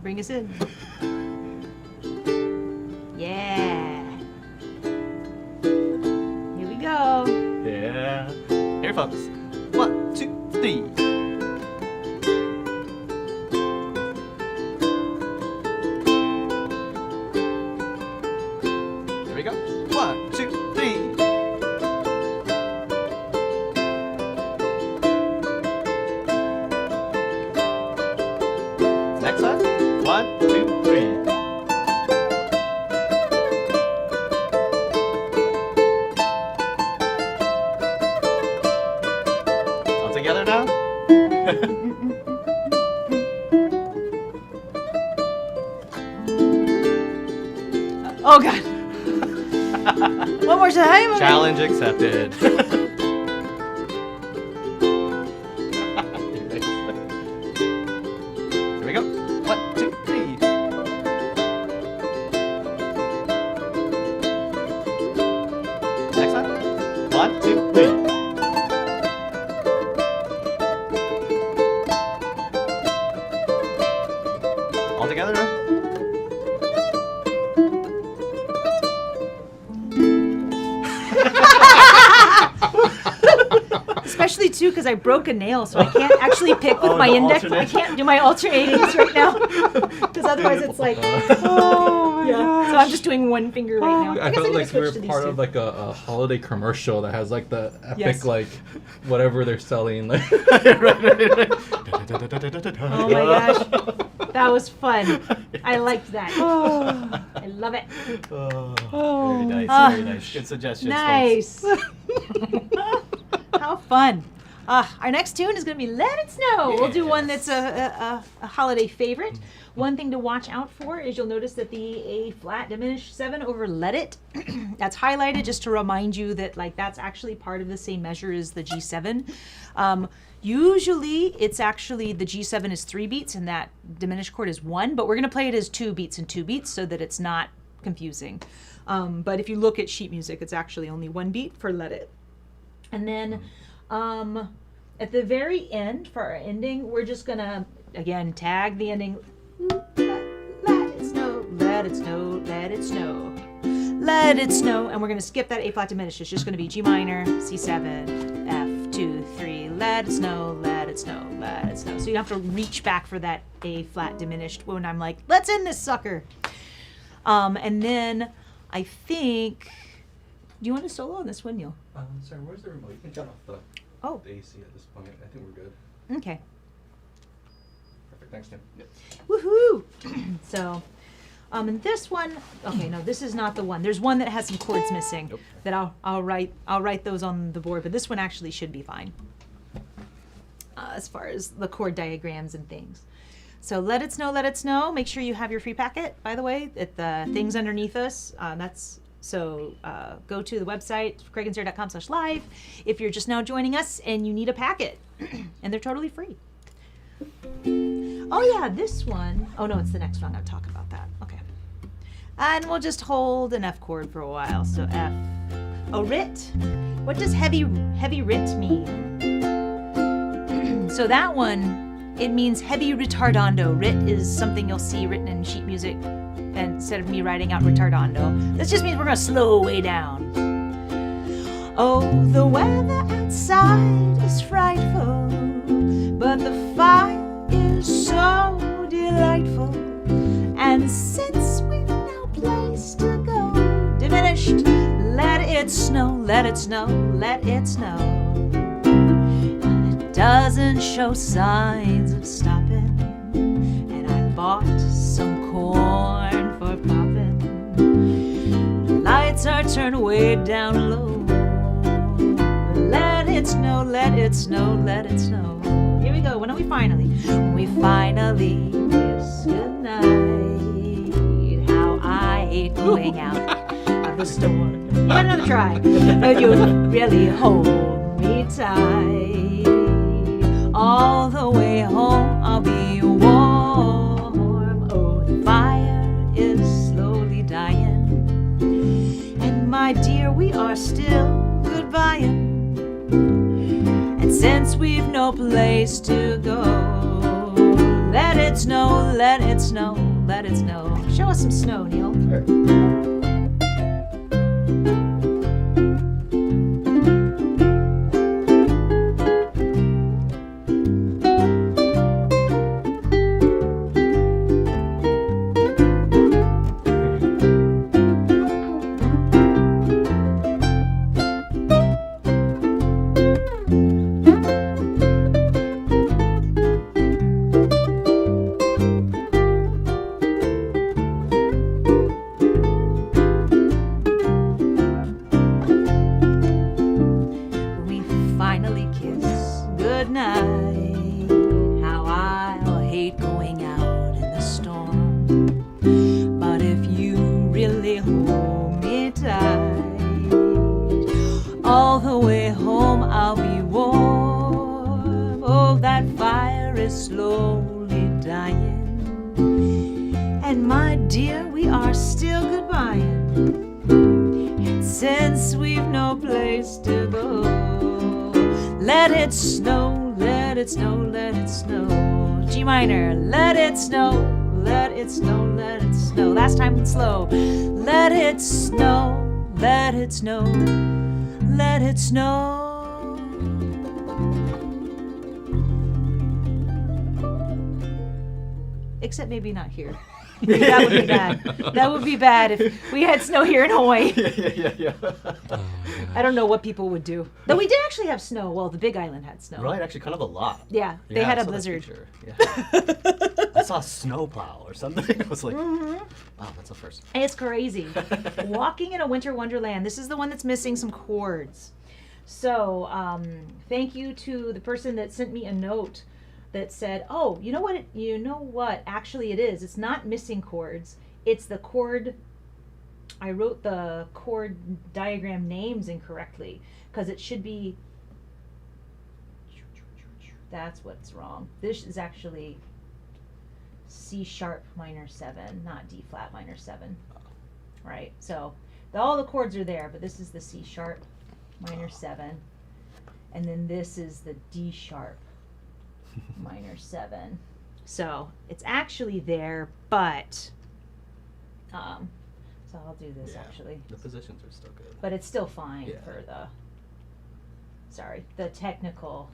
Bring us in. Yeah. Here we go. Yeah. Here, folks. 1, 2, 3. Here we go. 1, 2, 3. Next one. 1, 2, 3. All together now? Oh God. One more time. Challenge accepted. Here we go. 1, 2, 3. Next one. 1, 2, 3. All together now? Especially too because I broke a nail, so I can't actually pick with my index. alternate. I can't do my alternatings right now because otherwise it's like, Oh my gosh. So I'm just doing one finger right now. I guess felt can like we were switch to these part two. of like a holiday commercial that has like the epic Yes. like whatever they're selling. Like Oh my gosh, that was fun. I liked that. I love it. Very nice, Ah. very nice. Good suggestions, Nice. How fun. Our next tune is going to be Let It Snow. We'll do one that's a holiday favorite. One thing to watch out for is you'll notice that the A flat diminished 7 over Let It, that's highlighted just to remind you that like that's actually part of the same measure as the G7. Usually it's actually the G7 is 3 beats and that diminished chord is 1, but we're going to play it as 2 beats and 2 beats so that it's not confusing. But if you look at sheet music, it's actually only 1 beat for Let It. And then at the very end, for our ending, we're just going to, again, tag the ending. Let it snow, let it snow, let it snow, let it snow. And we're going to skip that A flat diminished. It's just going to be G minor, C7, F, 2, 3, let it snow, let it snow, let it snow. So you have to reach back for that A flat diminished when I'm like, let's end this sucker. And then I think, do you want to solo on this one, Neal? sorry, where's the remote? You can turn off Oh, the AC at this point. I think we're good. okay. Perfect. Thanks, Tim. Yep. Woohoo! So, and this one, okay, no, this is not the one. There's one that has some chords missing Nope. that I'll write those on the board, but this one actually should be fine as far as the chord diagrams and things. So let it snow, let it snow. Make sure you have your free packet, by the way, at the things underneath us. Go to the website, craigandsarah.com/live, if you're just now joining us and you need a packet, and they're totally free. Oh yeah, this one. Oh no, it's the next one. I'm going to talk about that. Okay. And we'll just hold an F chord for a while. So F. Oh, rit. What does heavy rit mean? So that one, it means heavy retardando. Rit is something you'll see written in sheet music instead of me writing out retardando. This just means we're going to slow way down. Oh, the weather outside is frightful, but the fire is so delightful. And since we've no place to go, diminished, let it snow, let it snow, let it snow. It doesn't show signs of stopping, and I bought some corn for popping. The lights are turned way down low. Let it snow, let it snow, let it snow. Here we go. When are we finally? When we finally kiss goodnight. How I hate going out of the store. Got another try. But you really hold me tight. All the way home I'll be warm. Oh, the fire is slowly dying. And my dear, we are still goodbying. And since we've no place to go, let it snow, let it snow, let it snow. Show us some snow, Neal. Let it snow, let it snow, let it snow. G minor, let it snow, let it snow, let it snow. Last time it's slow. Let it snow, let it snow, let it snow. except maybe not here. That would be bad. That would be bad if we had snow here in Hawaii. Yeah. I don't know what people would do. Though we did actually have snow. Well, the Big Island had snow. Right, actually, kind of a lot. Yeah, they had I a saw that blizzard. picture. Yeah. I saw a snowplow or something. I was like, wow, that's a first. It's crazy. Walking in a winter wonderland. This is the one that's missing some chords. So, thank you to the person that sent me a note that said, "Oh, you know what? Actually, it is. It's not missing chords. It's the chord. I wrote the chord diagram names incorrectly because it should be. That's what's wrong. This is actually C sharp minor 7, not D flat minor 7. Right. So all the chords are there, but this is the C sharp minor 7, and then this is the D sharp minor 7. So it's actually there, but so I'll do this actually. The positions are still good. But it's still fine for the technical.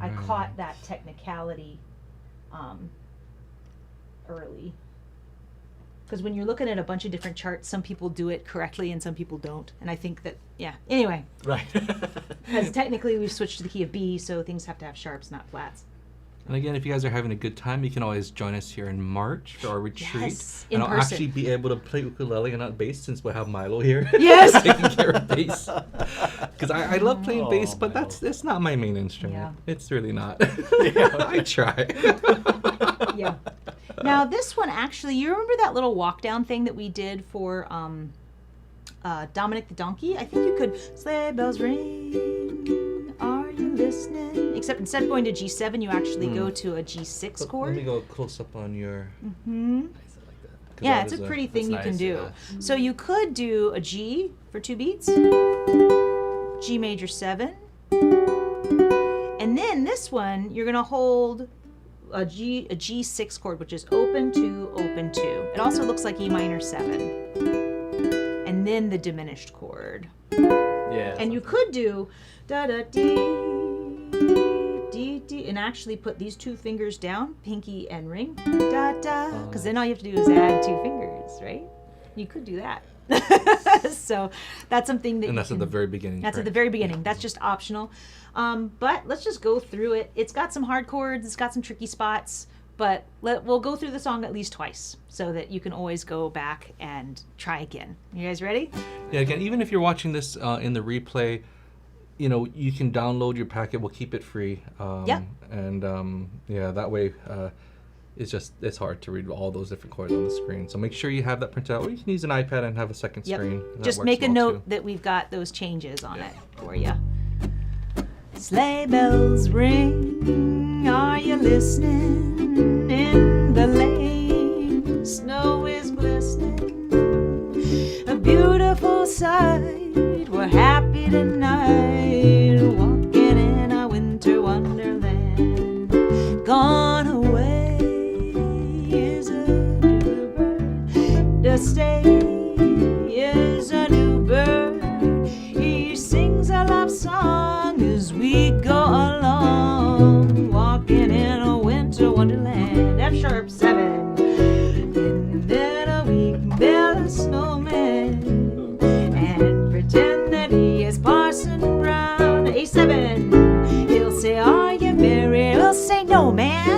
I Alright. caught that technicality early. Because when you're looking at a bunch of different charts, some people do it correctly and some people don't. And I think that, anyway. Right. Because technically we've switched to the key of B, so things have to have sharps, not flats. And again, if you guys are having a good time, you can always join us here in March for our retreat. Yes, in and I'll person. actually be able to play ukulele and not bass since we'll have Milo here. Yes. Taking care of bass. Because I love playing bass, but Milo. it's not my main instrument. Yeah. It's really not. I try. Yeah. Now this one actually, you remember that little walk down thing that we did for Dominic the Donkey? I think you could sleigh bells ring. Are you listening? Except instead of going to G7, you actually go to a G6 Let chord. me go close up on your... Mm-hmm. Nice, I like that. 'cause Yeah, that it's a is pretty thing you that's can nice, do. yeah. So you could do a G for 2 beats, G major 7, and then this one you're gonna hold a G6 chord, which is open 2, open 2. It also looks like E minor 7, and then the diminished chord. Yeah. And you could do da da dee D D, and actually put these 2 fingers down, pinky and ring, da da, because then all you have to do is add 2 fingers, right? You could do that. So that's something that And that's at the very beginning. That's at the correct? very beginning. That's just optional. But let's just go through it. It's got some hard chords. It's got some tricky spots. But we'll go through the song at least twice so that you can always go back and try again. You guys ready? Yeah, again, even if you're watching this in the replay, you can download your packet. We'll keep it free. Yep. And that way it's hard to read all those different chords on the screen. So make sure you have that printed out. Or you can use an iPad and have a second Yep. screen. That Just works make a well, note too. that we've got those changes on it for you. Sleigh bells ring, are you listening? In the lane, snow is glistening. A beautiful sight, we're happy tonight, walking in a winter wonderland. Gone away is a new bird, to stay is a new bird. He sings a love song as we go along, walking in a winter wonderland. F sharp 7, and then we can build a snowman and pretend that he is Parson Brown. A7, he'll say, "Are you married?" We'll say, "No, man."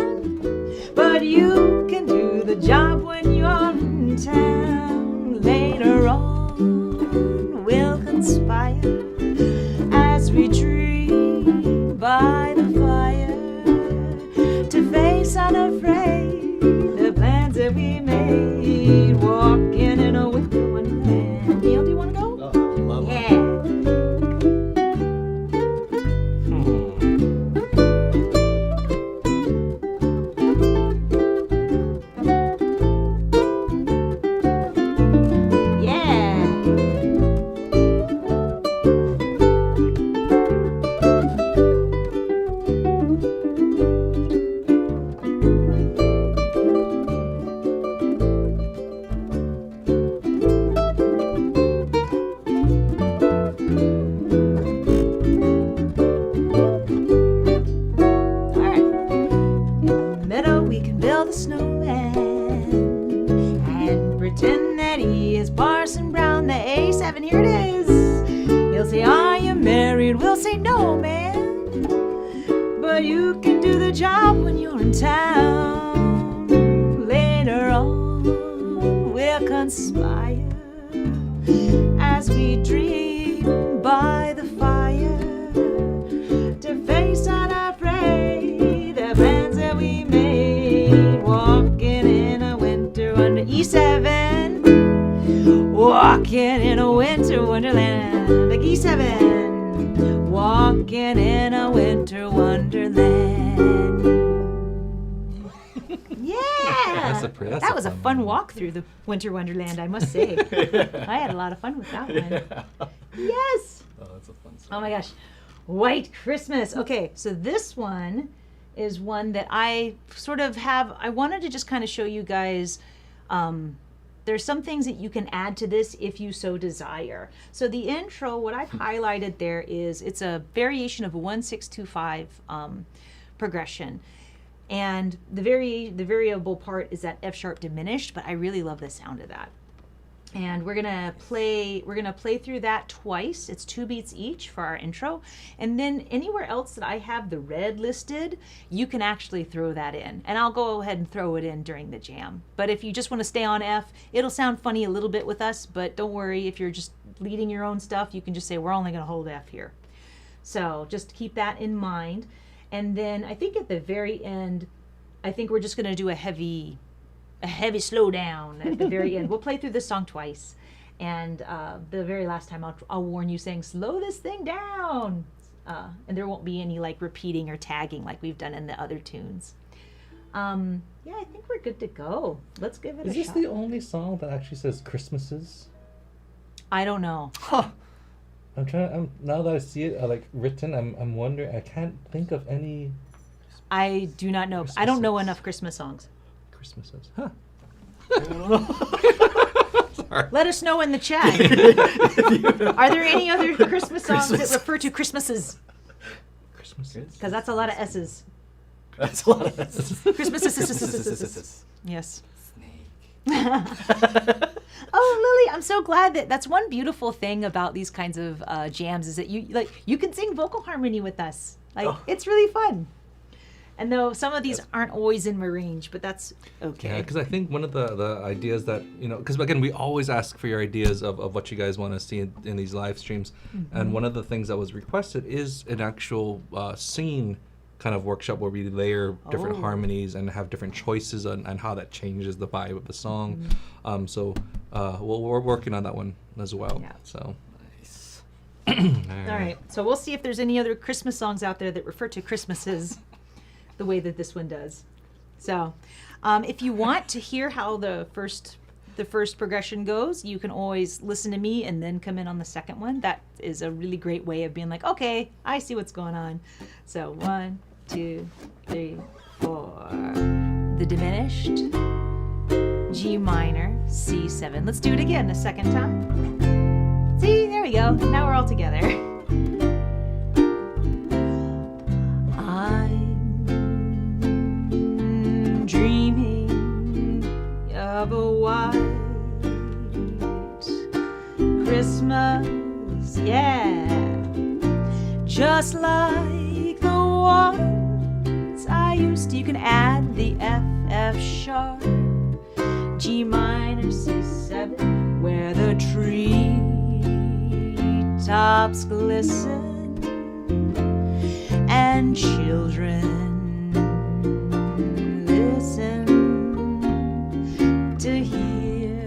the job when you're in town. Later on, we'll conspire as we dream by the fire to face unafraid the plans that we made. Walking in a winter under E7. Walking in a winter wonderland. Like E7. Walking in a winter wonderland. Yeah! That was a fun walk through the winter wonderland, I must say. I had a lot of fun with that one. Yeah. Yes! Oh, that's a fun song. Oh my gosh. White Christmas. Okay, so this one is one that I sort of have. I wanted to just kind of show you guys. There's some things that you can add to this if you so desire. So the intro, what I've highlighted there is it's a variation of a 1-6-2-5 progression. And the variable part is that F sharp diminished, but I really love the sound of that. And we're gonna play through that twice. It's 2 beats each for our intro. And then anywhere else that I have the red listed, you can actually throw that in. And I'll go ahead and throw it in during the jam. But if you just want to stay on F, it'll sound funny a little bit with us, but don't worry, if you're just leading your own stuff, you can just say, we're only gonna hold F here. So just keep that in mind. And then I think at the very end, I think we're just gonna do a heavy slowdown at the very end. We'll play through this song twice, and the very last time I'll warn you saying slow this thing down, and there won't be any like repeating or tagging like we've done in the other tunes. Yeah, I think we're good to go. Let's give it a shot. Is this the only song that actually says Christmases? I don't know. Huh. Now that I see it like written, I'm wondering. I can't think of any I do not know. I don't know enough Christmas songs. Christmases. Huh. Sorry. Let us know in the chat. Are there any other Christmas songs that refer to Christmases? Christmases. Because that's a lot of S's. That's a lot of S's. Christmases. Yes. Snake. Oh, Lily, I'm so glad that's one beautiful thing about these kinds of jams is that you can sing vocal harmony with us. It's really fun. And though some of these aren't always in my range, but that's okay. Yeah, because I think one of the ideas that, because again, we always ask for your ideas of what you guys want to see in these live streams. Mm-hmm. And one of the things that was requested is an actual singing kind of workshop where we layer different harmonies and have different choices on how that changes the vibe of the song. Mm-hmm. So we're working on that one as well. Yeah. So Nice. All right. So we'll see if there's any other Christmas songs out there that refer to Christmases the way that this one does. So if you want to hear how the first progression goes, you can always listen to me and then come in on the second one. That is a really great way of being like, okay, I see what's going on. So 1, 2, 3, 4. The diminished, G minor, C7. Let's do it again a second time. See, there we go. Now we're all together. Of a white Christmas, yeah, just like the ones I used to. You can add the F sharp, G minor, C7, where the tree tops glisten and children listen to hear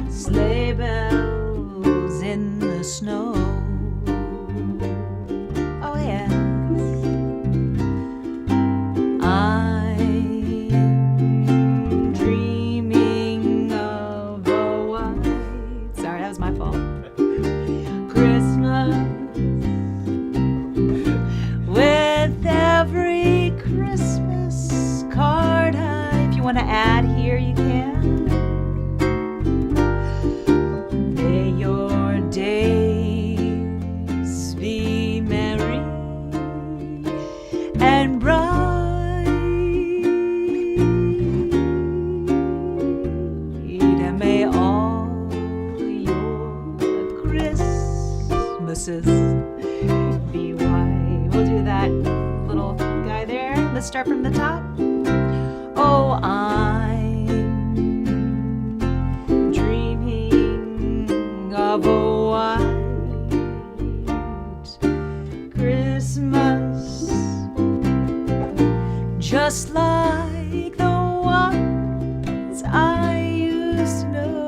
sleigh bells in the snow. Oh yes, I'm dreaming of a white. Sorry, that was my fault. Christmas with every Christmas card. If you want to add here, you can. May your days be merry and bright, and may all your Christmases be white. We'll do that little Let's start from the top. Oh, I'm dreaming of a white Christmas, just like the ones I used to know,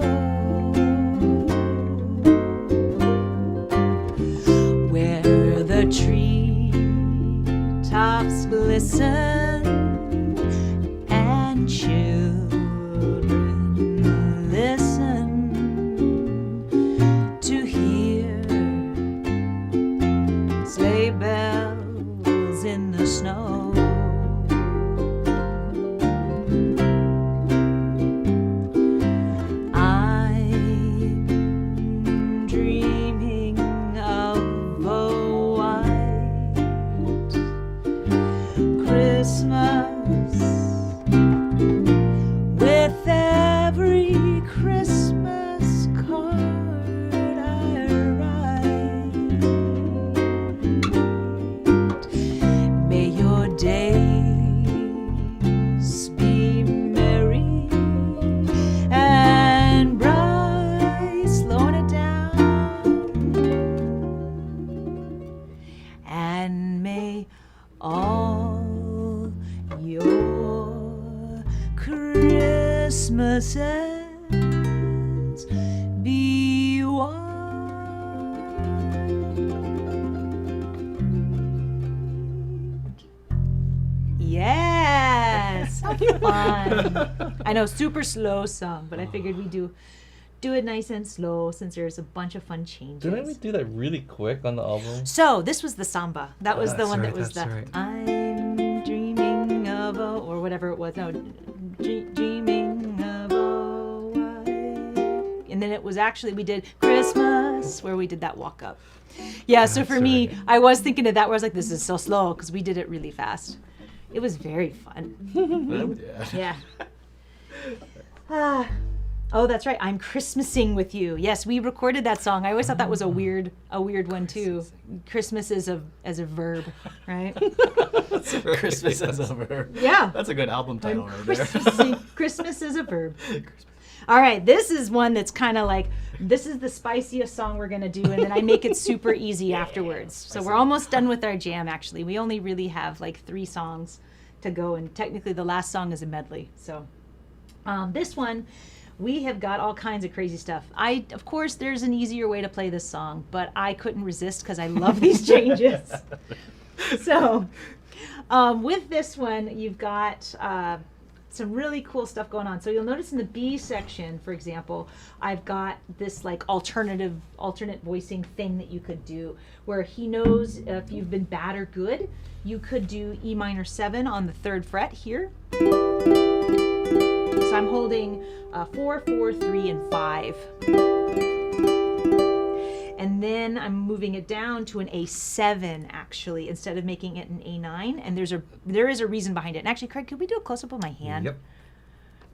where the tree tops glisten and children listen to hear sleigh bells in the snow. I'm dreaming of a white Christmas, with every Christmas card I write. May your days be merry and bright, slowing it down. And may all your Christmases be white. Yes, how fun. I know, super slow song, but I figured we'd do it nice and slow since there's a bunch of fun changes. Didn't we do that really quick on the album? So this was the samba. That was the that's one right, that was that's the right. I'm dreaming of a, or whatever it was. No, dreaming of a white. And then it was actually, we did Christmas, where we did that walk up. Yeah, so for That's me, right. I was thinking of that where I was like, this is so slow, because we did it really fast. It was very fun. Yeah. Yeah. Oh, that's right. I'm Christmasing with you. Yes, we recorded that song. I always thought that was a weird one too. Christmas is as a verb, right? Christmas as a verb. Yeah. That's a good album title right there. Christmas is a verb. All right, this is one that's kind of like, this is the spiciest song we're going to do, and then I make it super easy afterwards. So we're almost done with our jam, actually. We only really have like 3 songs to go, and technically the last song is a medley. So this one, we have got all kinds of crazy stuff. Of course, there's an easier way to play this song, but I couldn't resist because I love these changes. So with this one, you've got some really cool stuff going on. So you'll notice in the B section, for example, I've got this like alternate voicing thing that you could do, where he knows if you've been bad or good. You could do E minor 7 on the 3rd fret here. So I'm holding 4, 4, 3, and 5. And then I'm moving it down to an A7, actually, instead of making it an A9. And there is a reason behind it. And actually, Craig, could we do a close-up of my hand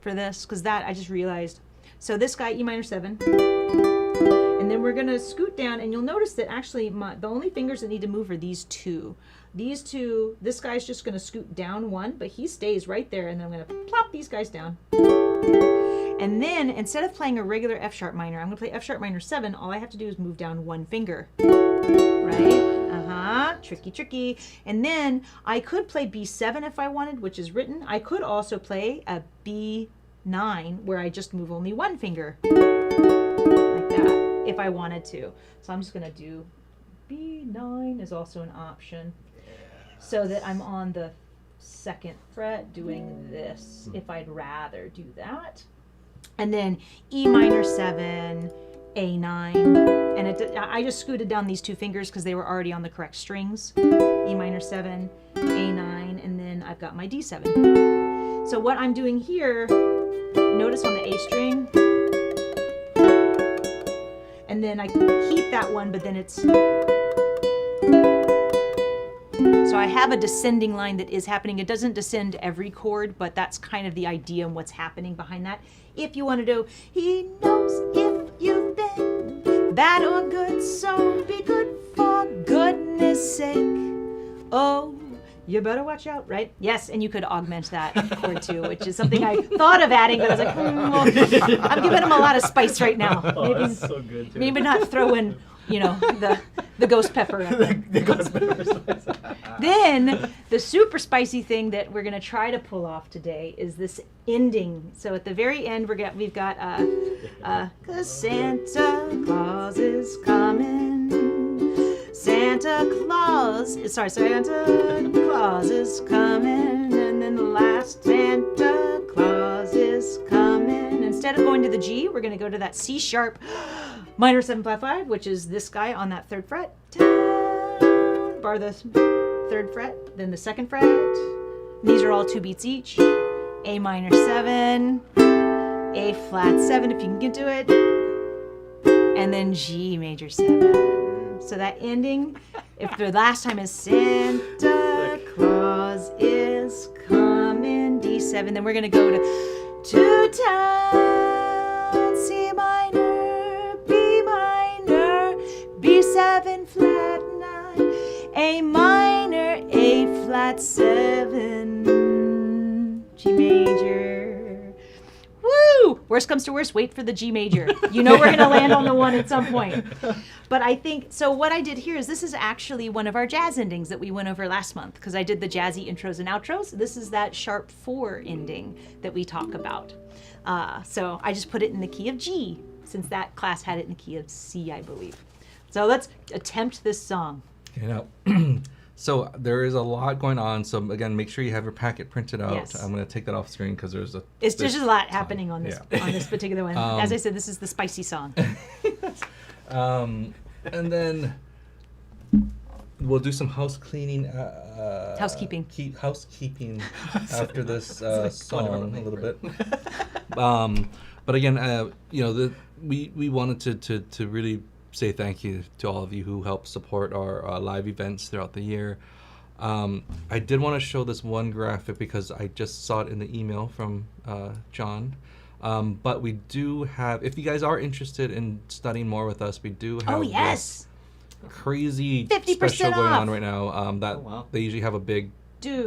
for this? Because that, I just realized. So this guy, E minor 7. And then we're going to scoot down, and you'll notice that actually the only fingers that need to move are these 2. These 2, this guy's just going to scoot down 1, but he stays right there, and then I'm going to plop these guys down. And then, instead of playing a regular F sharp minor, I'm going to play F sharp minor 7. All I have to do is move down 1 finger. Right? Tricky, tricky. And then, I could play B7 if I wanted, which is written. I could also play a B9, where I just move only 1 finger. Like that, if I wanted to. So I'm just going to do B9 is also an option. So that I'm on the 2nd fret doing this, if I'd rather do that. And then E minor 7, A9, and I just scooted down these 2 fingers because they were already on the correct strings. E minor 7, A9, and then I've got my D7. So what I'm doing here, notice on the A string, and then I keep that one, but then it's... So I have a descending line that is happening. It doesn't descend every chord, but that's kind of the idea and what's happening behind that. If you want to do, he knows if you've been bad or good, so be good for goodness sake. Oh, You better watch out, right? Yes, and you could augment that chord too, which is something I thought of adding, but I was like, well, I'm giving him a lot of spice right now. Oh, that's so good too. Maybe not throw in, the ghost pepper. The ghost pepper. Then the super spicy thing that we're gonna try to pull off today is this ending. So at the very end, we've got 'cause Santa Claus is coming. Santa Claus is coming, and then the last Santa Claus is coming. Instead of going to the G, we're gonna go to that C sharp minor 7/5, which is this guy on that 3rd fret. Bar the 3rd fret, then the 2nd fret. These are all 2 beats each. A minor 7, A flat 7 if you can get to it, and then G major 7. So that ending, if the last time is Santa Claus is coming, D7, then we're going to go to town, C minor, B minor, B7 flat 9, A minor, A flat 7, G major. Woo! Worst comes to worst, wait for the G major. You know we're going to land on the 1 at some point. But I think, so what I did here is this is actually one of our jazz endings that we went over last month, because I did the jazzy intros and outros. This is that sharp 4 ending that we talk about. So I just put it in the key of G, since that class had it in the key of C, I believe. So let's attempt this song. Okay, now, so there is a lot going on. So again, make sure you have your packet printed out. Yes. I'm going to take that off screen because there's Just a lot happening on this Yeah. on this particular one. As I said, this is the spicy song. And then we'll do some housekeeping after this song a little bit. But again, we wanted to really say thank you to all of you who help support our live events throughout the year. I did want to show this one graphic because I just saw it in the email from John. But we do have, if you guys are interested in studying more with us, we do have this crazy 50% special going off. on right now. They usually have a big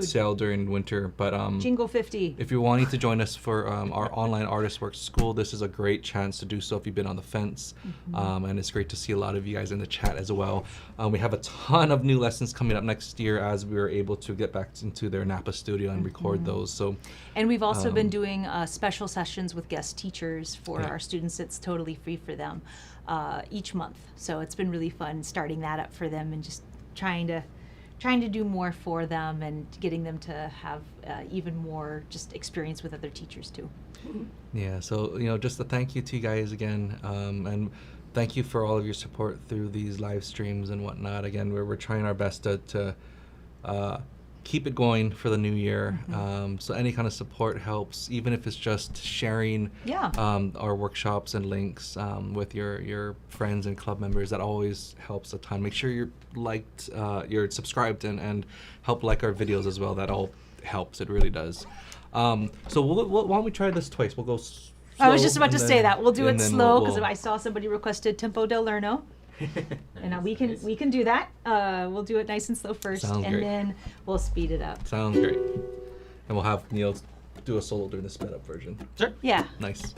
sale during winter, but Jingle 50. if you're wanting to join us for our online artist work school, this is a great chance to do so if you've been on the fence. And it's great to see a lot of you guys in the chat as well. We have a ton of new lessons coming up next year as we were able to get back into their Napa studio and record those. So, and we've also been doing special sessions with guest teachers for our students. It's totally free for them each month. So it's been really fun starting that up for them and just trying to do more for them and getting them to have even more just experience with other teachers too. Yeah, so just a thank you to you guys again, and thank you for all of your support through these live streams and whatnot. Again, we're trying our best to keep it going for the new year. So any kind of support helps, even if it's just sharing our workshops and links with your friends and club members. That always helps a ton. Make sure you're subscribed and help like our videos as well. That all helps. It really does. So why don't we try this twice? We'll go slow. I was just about to say that. We'll do it and then slow because I saw somebody requested Tempo del Lerno. And we can do that. We'll do it nice and slow first, Sounds great. then we'll speed it up. Sounds great. And we'll have Neal do a solo during the sped up version. Sure. Yeah. Nice.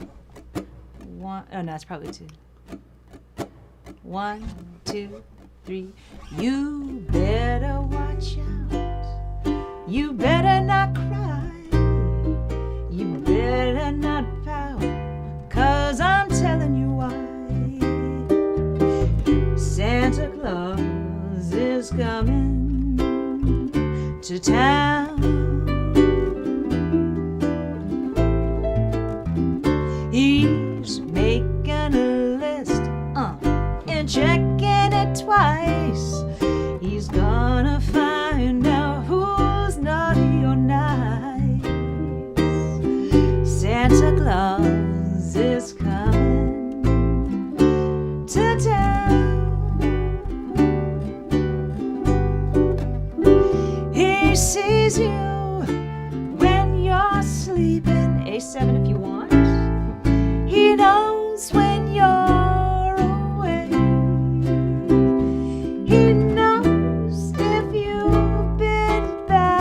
1, oh no, it's probably 2. 1, 2, 3. You better watch out. You better not cry. You better not pout. 'Cause I'm telling you why. Santa Claus is coming to town. He's making a list and checking it twice. He's gonna find out who's naughty or nice. Santa Claus is coming to town. He sees you when you're sleeping. A7 if you want. He knows when you're awake. He knows if you've been bad.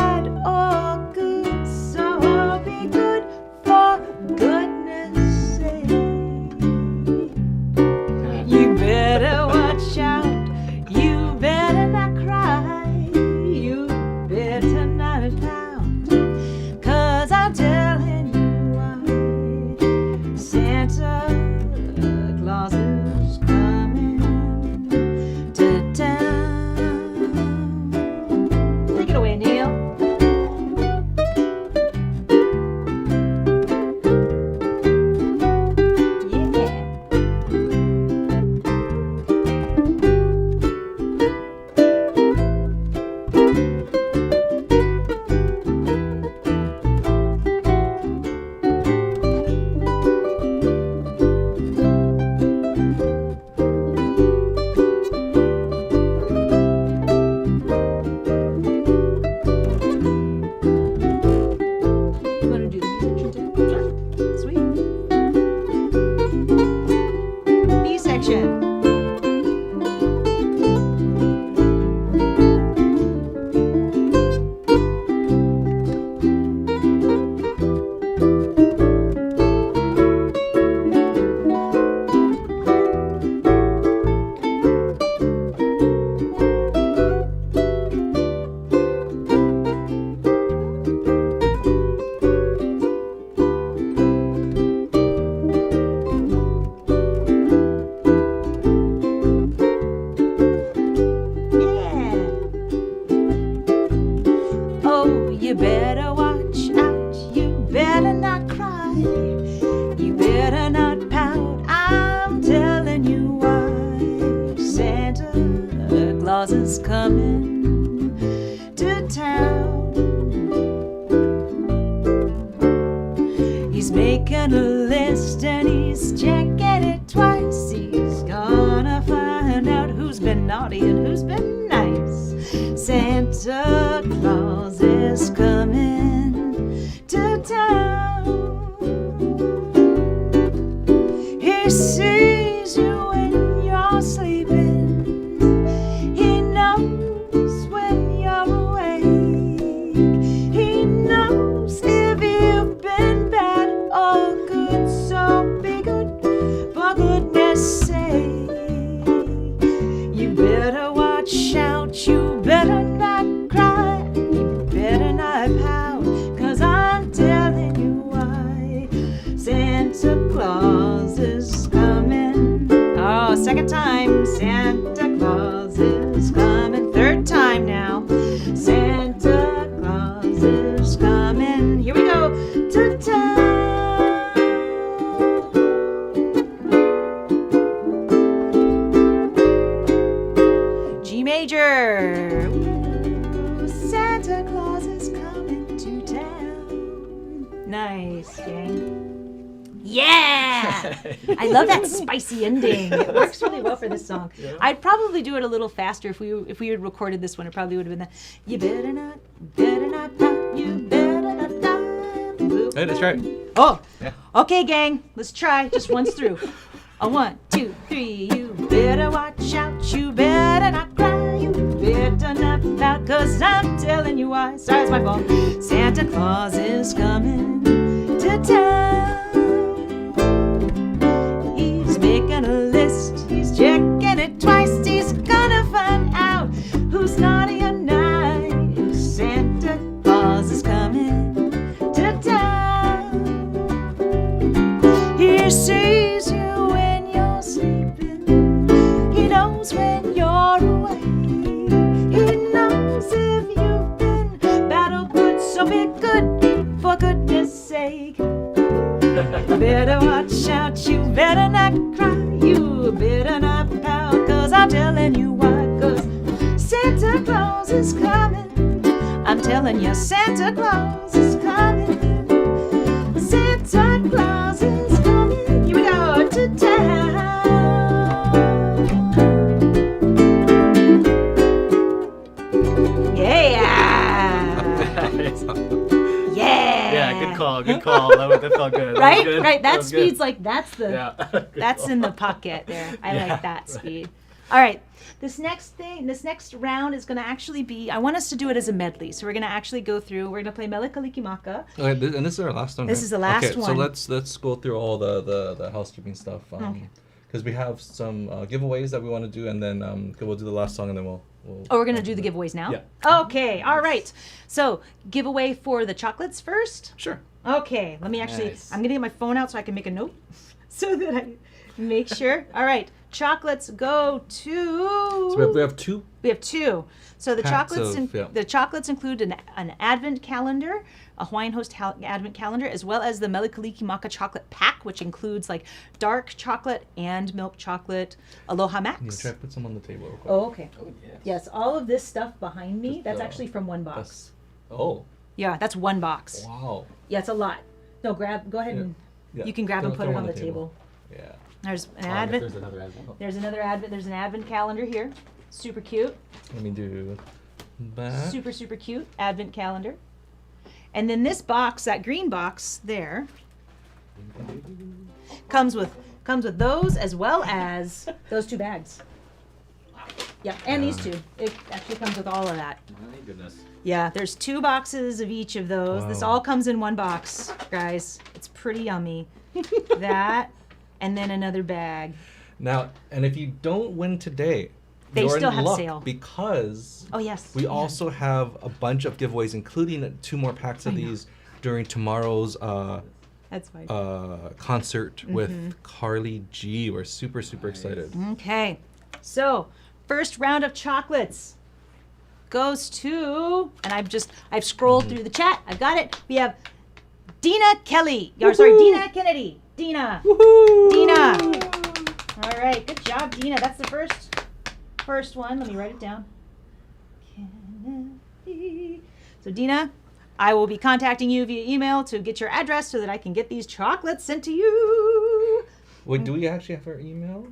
You better watch out, you better not cry, you better not pout, I'm telling you why. Santa Claus is coming to town. He's making a list and he's checking it twice. He's gonna find out who's been naughty and who's been nice. Santa Claus is coming to town. He sees you when you're sleeping. He knows when you're awake. He knows if you've been bad or good. So be good, for goodness sake. You better watch out, you better not cry, you better not pout, 'cause I'm telling you why. Santa Claus is coming. Oh, second time. Santa Claus is coming. Third time now. Santa Claus is coming. Here we go. To town. G major. Ooh, Santa Claus is coming to town. Nice, gang. Yeah! I love that spicy ending. It works really well for this song. Yeah. I'd probably do it a little faster if we had recorded this one. It probably would have been that. You better not pout, you better not die. Hey, that's right. Oh, Yeah. okay, gang. Let's try just once through. A 1, 2, 3. You better watch out. You better not cry. You better not pout, 'cause I'm telling you why. Sorry, it's my fault. Santa Claus is coming to town. He's making a list. He's checking it twice. He's gonna find out who's naughty or nice. Santa Claus is coming to town. He sees you when you're sleeping. He knows when you're awake. He knows if you've been bad or good. So be good, for goodness sake. Better watch out, you better not cry, you better not pout, 'cause I'm telling you why. 'Cause Santa Claus is coming. I'm telling you, Santa Claus is coming. Santa Claus is coming. Here we go, to town. Yeah. Yeah. Yeah, good call. That felt good. That Right? was good. Right. That was good. speed's like that's the Yeah. that's in the pocket there. I like that speed. All right. This next round is going to actually be, I want us to do it as a medley. So we're going to actually go through, we're going to play Mele Kalikimaka. Okay, and this is our last one. This right? is the last okay, one. So let's go through all the housekeeping stuff. Okay. Because we have some giveaways that we want to do, and then we'll do the last song, and then we'll Oh, we're going to do the giveaways now? Yeah. Okay. All right. So giveaway for the chocolates first. Sure. Okay. Let me actually, Nice. I'm going to get my phone out so I can make a note so that I make sure. All right. Chocolates go to... So we have two. We have two. So the Packs chocolates of- yeah. the chocolates include an advent calendar, a Hawaiian Host advent calendar, as well as the Mele Kalikimaka chocolate pack, which includes like dark chocolate and milk chocolate, Aloha Yeah, Max. try to put some on the table real quick. Oh, okay. Oh, yes. Yes, all of this stuff behind me, Just, that's actually from one box. That's, oh, Yeah, that's one box. wow. Yeah, it's a lot. No, go ahead and Yeah. you can grab and Throw put it them on the table. Yeah. There's an Oh, I guess advent. there's another advent. There's an advent calendar here. Super cute. Let me do that. Super, super cute advent calendar. And then this box, that green box there, comes with those as well as those two bags. Yeah, and these two. It actually comes with all of that. My goodness. Yeah, there's 2 boxes of each of those. This Wow. all comes in one box, guys. It's pretty yummy. That, and then another bag. Now, and if you don't win today, They you're still in have luck sale. because Oh, yes. we yeah. also have a bunch of giveaways, including 2 more packs of I know. these during tomorrow's That's fine. concert Mm-hmm. with Carly G. We're super excited. Okay. So, first round of chocolates goes to, and I've scrolled through the chat. I've got it. We have Dina Kelly. Or sorry, Dina Kennedy. Dina. Woohoo! Dina. All right, good job, Dina. That's the first one. Let me write it down. Kennedy. So Dina, I will be contacting you via email to get your address so that I can get these chocolates sent to you. Wait, do we actually have her email?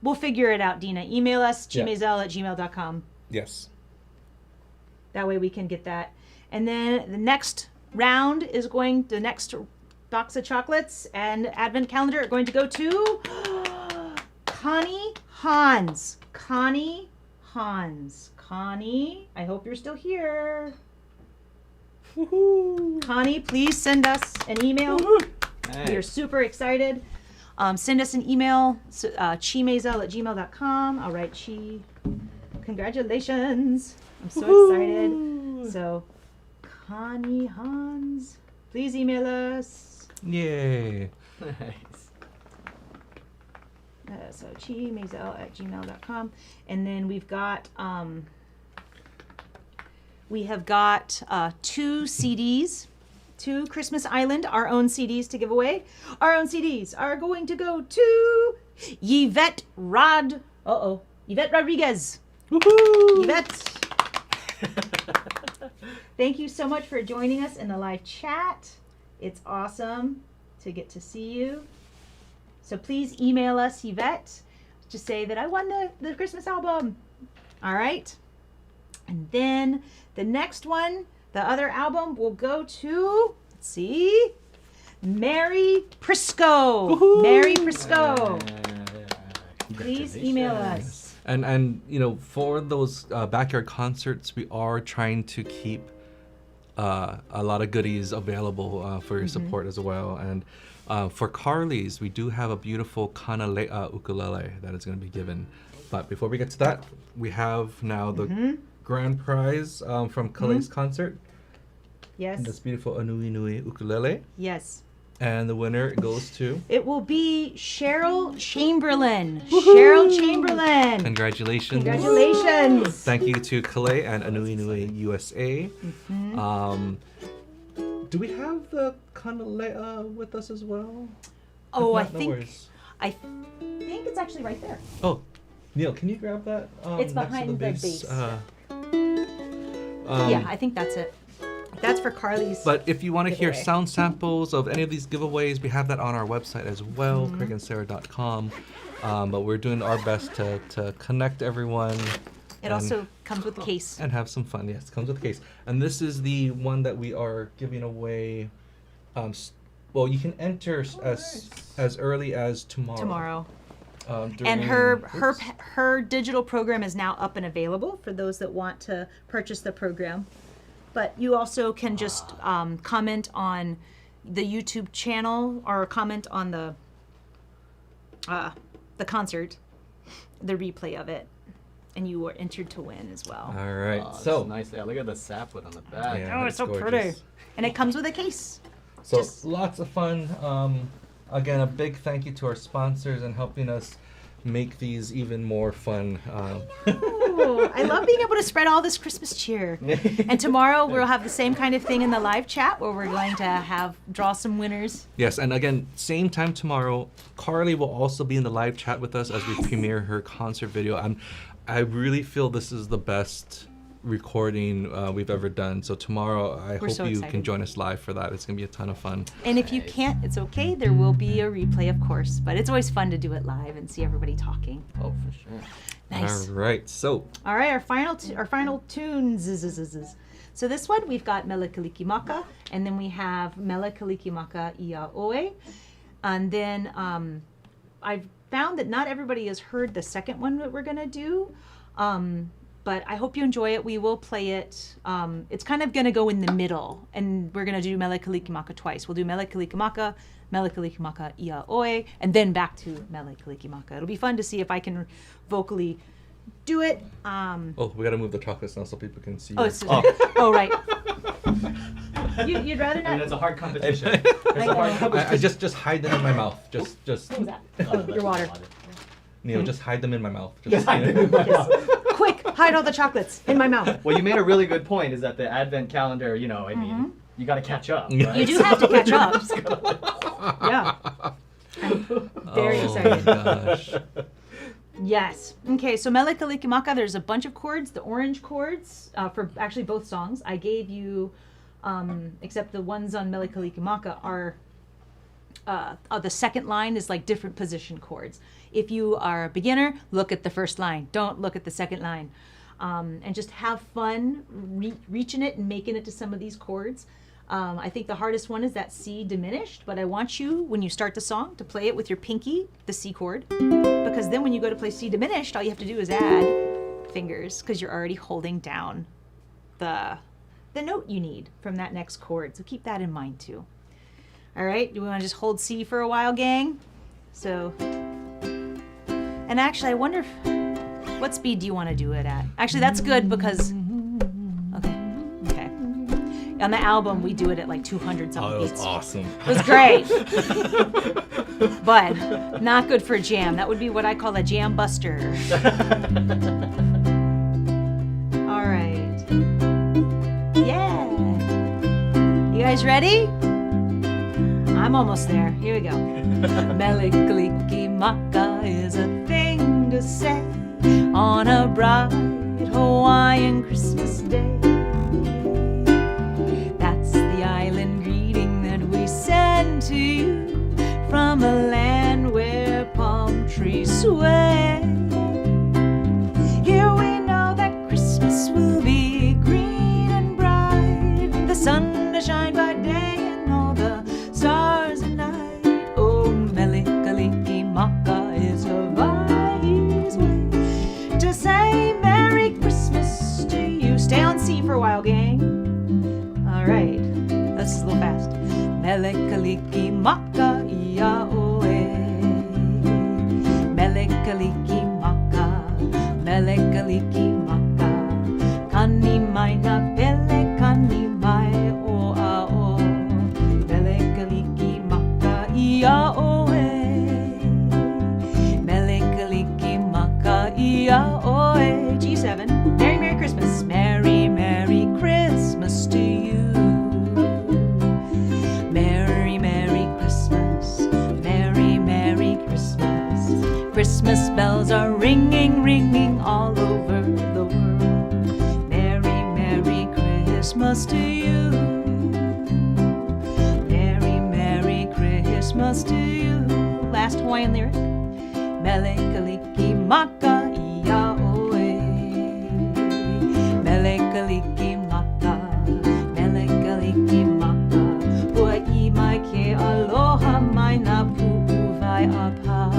We'll figure it out, Dina. Email us, Yeah. gmazel@gmail.com. Yes. That way we can get that. And then the next round is the next box of chocolates and advent calendar are going to go to Connie Hans. Connie Hans. Connie, I hope you're still here. Woohoo! Connie, please send us an email. We are super excited. Send us an email, chimazel@gmail.com. I'll write Chi. Congratulations. I'm so excited. So, Connie Hans, please email us. Yay. Nice. So, chimazel@gmail.com. And then we have got 2 CDs. 2 Christmas Island, our own CDs to give away. Our own CDs are going to go to Yvette Rodriguez. Woohoo! Yvette. Thank you so much for joining us in the live chat. It's awesome to get to see you. So please email us, Yvette, to say that I won the Christmas album. All right. And then the next one, the other album will go to, let's see, Mary Prisco. Woohoo! Mary Prisco. Please email us. And for those backyard concerts, we are trying to keep a lot of goodies available for your support as well. And for Carly's, we do have a beautiful Kanalea ukulele that is going to be given. But before we get to that, we have now the grand prize from Kale's concert. Yes. This beautiful Anui Nui ukulele. Yes. And the winner goes to... It will be Cheryl Chamberlain. Cheryl Chamberlain. Congratulations. Congratulations. Thank you to Kale and Anui Nui USA. Do we have the Kanalea with us as well? Oh, If I not, no think worries. it's actually right there. Oh, Neil, can you grab that? It's next to behind the base. Yeah, I think that's it. That's for Carly's. But if you want to hear giveaway. sound samples of any of these giveaways, we have that on our website as well, craigandsarah.com. But we're doing our best to connect everyone. It also comes with the case. And have some fun. Yes, it comes with a case. And this is the one that we are giving away. Well, you can enter as early as tomorrow. And her digital program is now up and available for those that want to purchase the program. But you also can just comment on the YouTube channel or comment on the concert, the replay of it, and you were entered to win as well. All right. Oh, so nice. Yeah, look at the sapwood on the back. Yeah, Oh, it's so gorgeous. pretty. And it comes with a case. So Just- lots of fun. Again, a big thank you to our sponsors and helping us make these even more fun. Ooh, I love being able to spread all this Christmas cheer. And tomorrow we'll have the same kind of thing in the live chat where we're going to draw some winners. Yes, and again, same time tomorrow, Carly will also be in the live chat with us as we premiere her concert video. I really feel this is the best recording we've ever done. So tomorrow, I hope so you excited. can join us live for that. It's going to be a ton of fun. And if you can't, it's okay. There will be a replay, of course. But it's always fun to do it live and see everybody talking. Oh, for sure. Nice. All right, so All right, our final tunes. So this one, we've got Mele Kalikimaka, and then we have Mele Kalikimaka Ia Oe. And then I've found that not everybody has heard the second one that we're going to do. But I hope you enjoy it. We will play it. It's kind of going to go in the middle, and we're going to do Mele Kalikimaka twice. We'll do Mele Kalikimaka Ia Oe, and then back to Mele Kalikimaka. It'll be fun to see if I can vocally do it. oh, we got to move the chocolates now so people can see. Oh, you. oh right. You'd rather I mean, not. it's a hard competition. It's a hard know. competition. I just hide them in my mouth. Just. What was that? Oh, your water. Neil, just hide them in my mouth. Just hide them in my mouth. Quick, hide all the chocolates in my mouth. Well, you made a really good point. Is that the Advent calendar? You know, I mean, you got to catch up. Right? You do have to catch up. Yeah. I'm very excited. Gosh. Yes. Okay, so Mele Kalikimaka, there's a bunch of chords. The orange chords for actually both songs. I gave you, except the ones on Mele Kalikimaka are, the second line is like different position chords. If you are a beginner, look at the first line. Don't look at the second line. And just have fun reaching it and making it to some of these chords. I think the hardest one is that C diminished, but I want you, when you start the song, to play it with your pinky, the C chord, because then when you go to play C diminished, all you have to do is add fingers, because you're already holding down the note you need from that next chord. So keep that in mind too. All right, do we want to just hold C for a while, gang? So, and actually, I wonder what speed do you want to do it at? Actually, that's good because, okay. On the album, we do it at like 200 something Oh, that was beats. awesome. It was great. But not good for a jam. That would be what I call a jam buster. All right. Yeah. You guys ready? I'm almost there. Here we go. Mele Kalikimaka is a thing to say on a bright Hawaiian Christmas day. That's the island greeting that we send to you from a land where palm trees sway. Here we know that Christmas will be green and bright, the sun to shine by day and all the stars at night. Oh, Mele Kalikimaka is Hawaii's way to say Merry Christmas to you. Stay on C for a while, gang. All right, this is a little fast. Mele Kalikimaka ia oe. Mele Kalikimaka, Mele Kalikimaka. Kani mai na pele, kani mai o a o. Mele Kalikimaka ia oe. Mele Kalikimaka ia oe. G7. Merry, Merry Christmas. Merry, Merry Christmas to you. Merry, Merry Christmas. Merry, Merry Christmas. Christmas bells are ringing, ringing all over the world. Merry, Merry Christmas to you. Merry, Merry Christmas to you. Last Hawaiian lyric. Mele Kalikimaka ia oe. Mele Kalikimaka, Mele Kalikimaka. Pua'i mai ke aloha mai na pu'uwai a pau.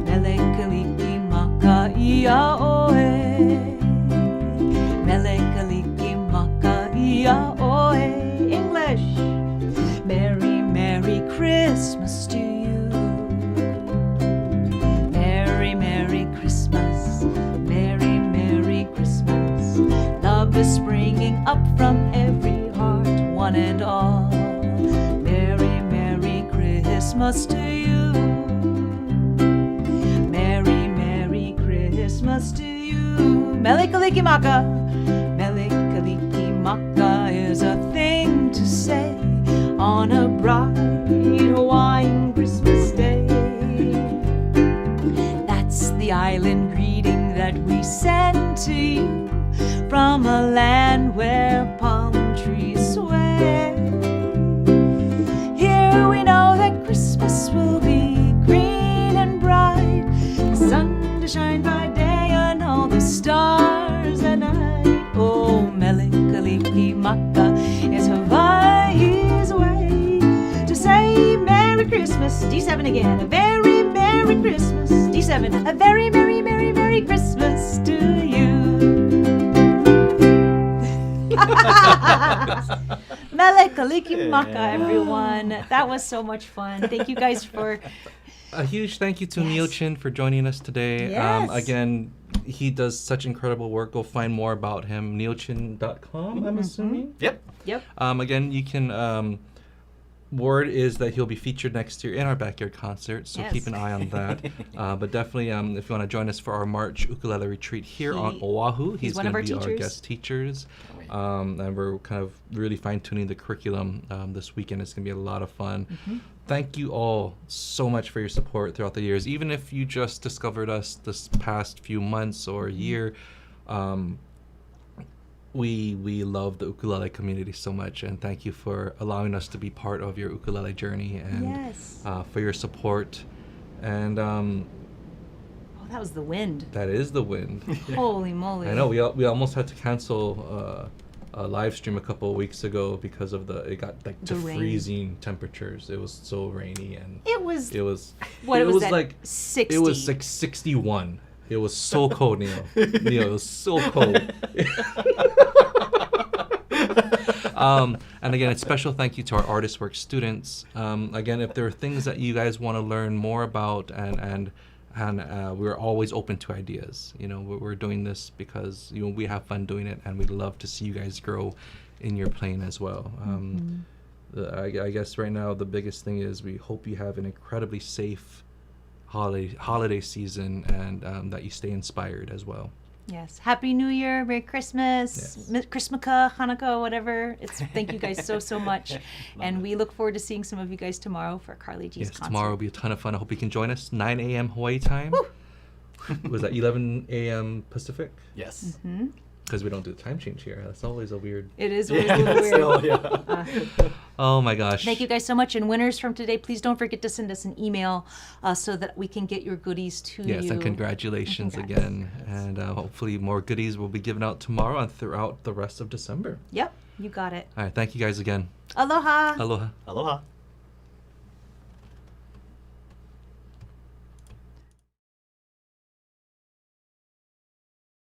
Mele Kalikimaka ia oe. Mele Kalikimaka ia oe. English. Merry, Merry Christmas to you. Merry, Merry Christmas. Merry, Merry Christmas. Love is springing up from every heart, one and all. Merry, Merry Christmas to you. Merry, Merry Christmas to you. Mele Kalikimaka. Mele Kalikimaka is a thing to say on a bright Hawaiian Christmas day. That's the island greeting that we send to you from a land where palm trees sway. Here we know that Christmas will be green and bright, the sun to shine by day and all the stars at night. Oh, Mele Kalikimaka is Hawaii's way to say Merry Christmas. D7 again. A very Merry Christmas. D7. A very Merry, Merry, Merry Christmas to you. Mele Kalikimaka, everyone. That was so much fun. Thank you guys for... A huge thank you to Yes. Neal Chin for joining us today. Yes. Again, he does such incredible work. Go find more about him. nealchin.com, I'm assuming. Yep. Yep. Again, you can word is that he'll be featured next year in our backyard concert, so Yes. keep an eye on that. But definitely, if you want to join us for our March ukulele retreat here on Oahu, he's one of going our to be our teachers. guest teachers. And we're kind of really fine-tuning the curriculum this weekend. It's going to be a lot of fun. Thank you all so much for your support throughout the years. Even if you just discovered us this past few months or year, we love the ukulele community so much, and thank you for allowing us to be part of your ukulele journey, and Yes. for your support. And Oh, that was the wind. that is the wind. Holy moly. I know we almost had to cancel a live stream a couple of weeks ago because of it got like to The rain. freezing temperatures. It was so rainy, and It was what it was that, like 60. It was like 61. It was so cold, Neal. Neal, it was so cold. And again, a special thank you to our Artist Work students. Again, if there are things that you guys want to learn more about, and we're always open to ideas. We're doing this because we have fun doing it, and we'd love to see you guys grow in your playing as well. I guess right now the biggest thing is we hope you have an incredibly safe holiday season, and that you stay inspired as well. Yes. Happy New Year, Merry Christmas, Yes. Christmaka, Hanukkah, whatever. Thank you guys so much. And we look forward to seeing some of you guys tomorrow for Carly G's Yes, concert. tomorrow will be a ton of fun. I hope you can join us. 9 a.m. Hawaii time. Was that 11 a.m. Pacific? Yes. Because we don't do the time change here. That's always a weird... It is always a little weird. Oh my gosh. Thank you guys so much. And winners from today, please don't forget to send us an email so that we can get your goodies to you. Yes, and congratulations And congrats. again. And hopefully more goodies will be given out tomorrow and throughout the rest of December. Yep, you got it. All right, thank you guys again. Aloha. Aloha. Aloha.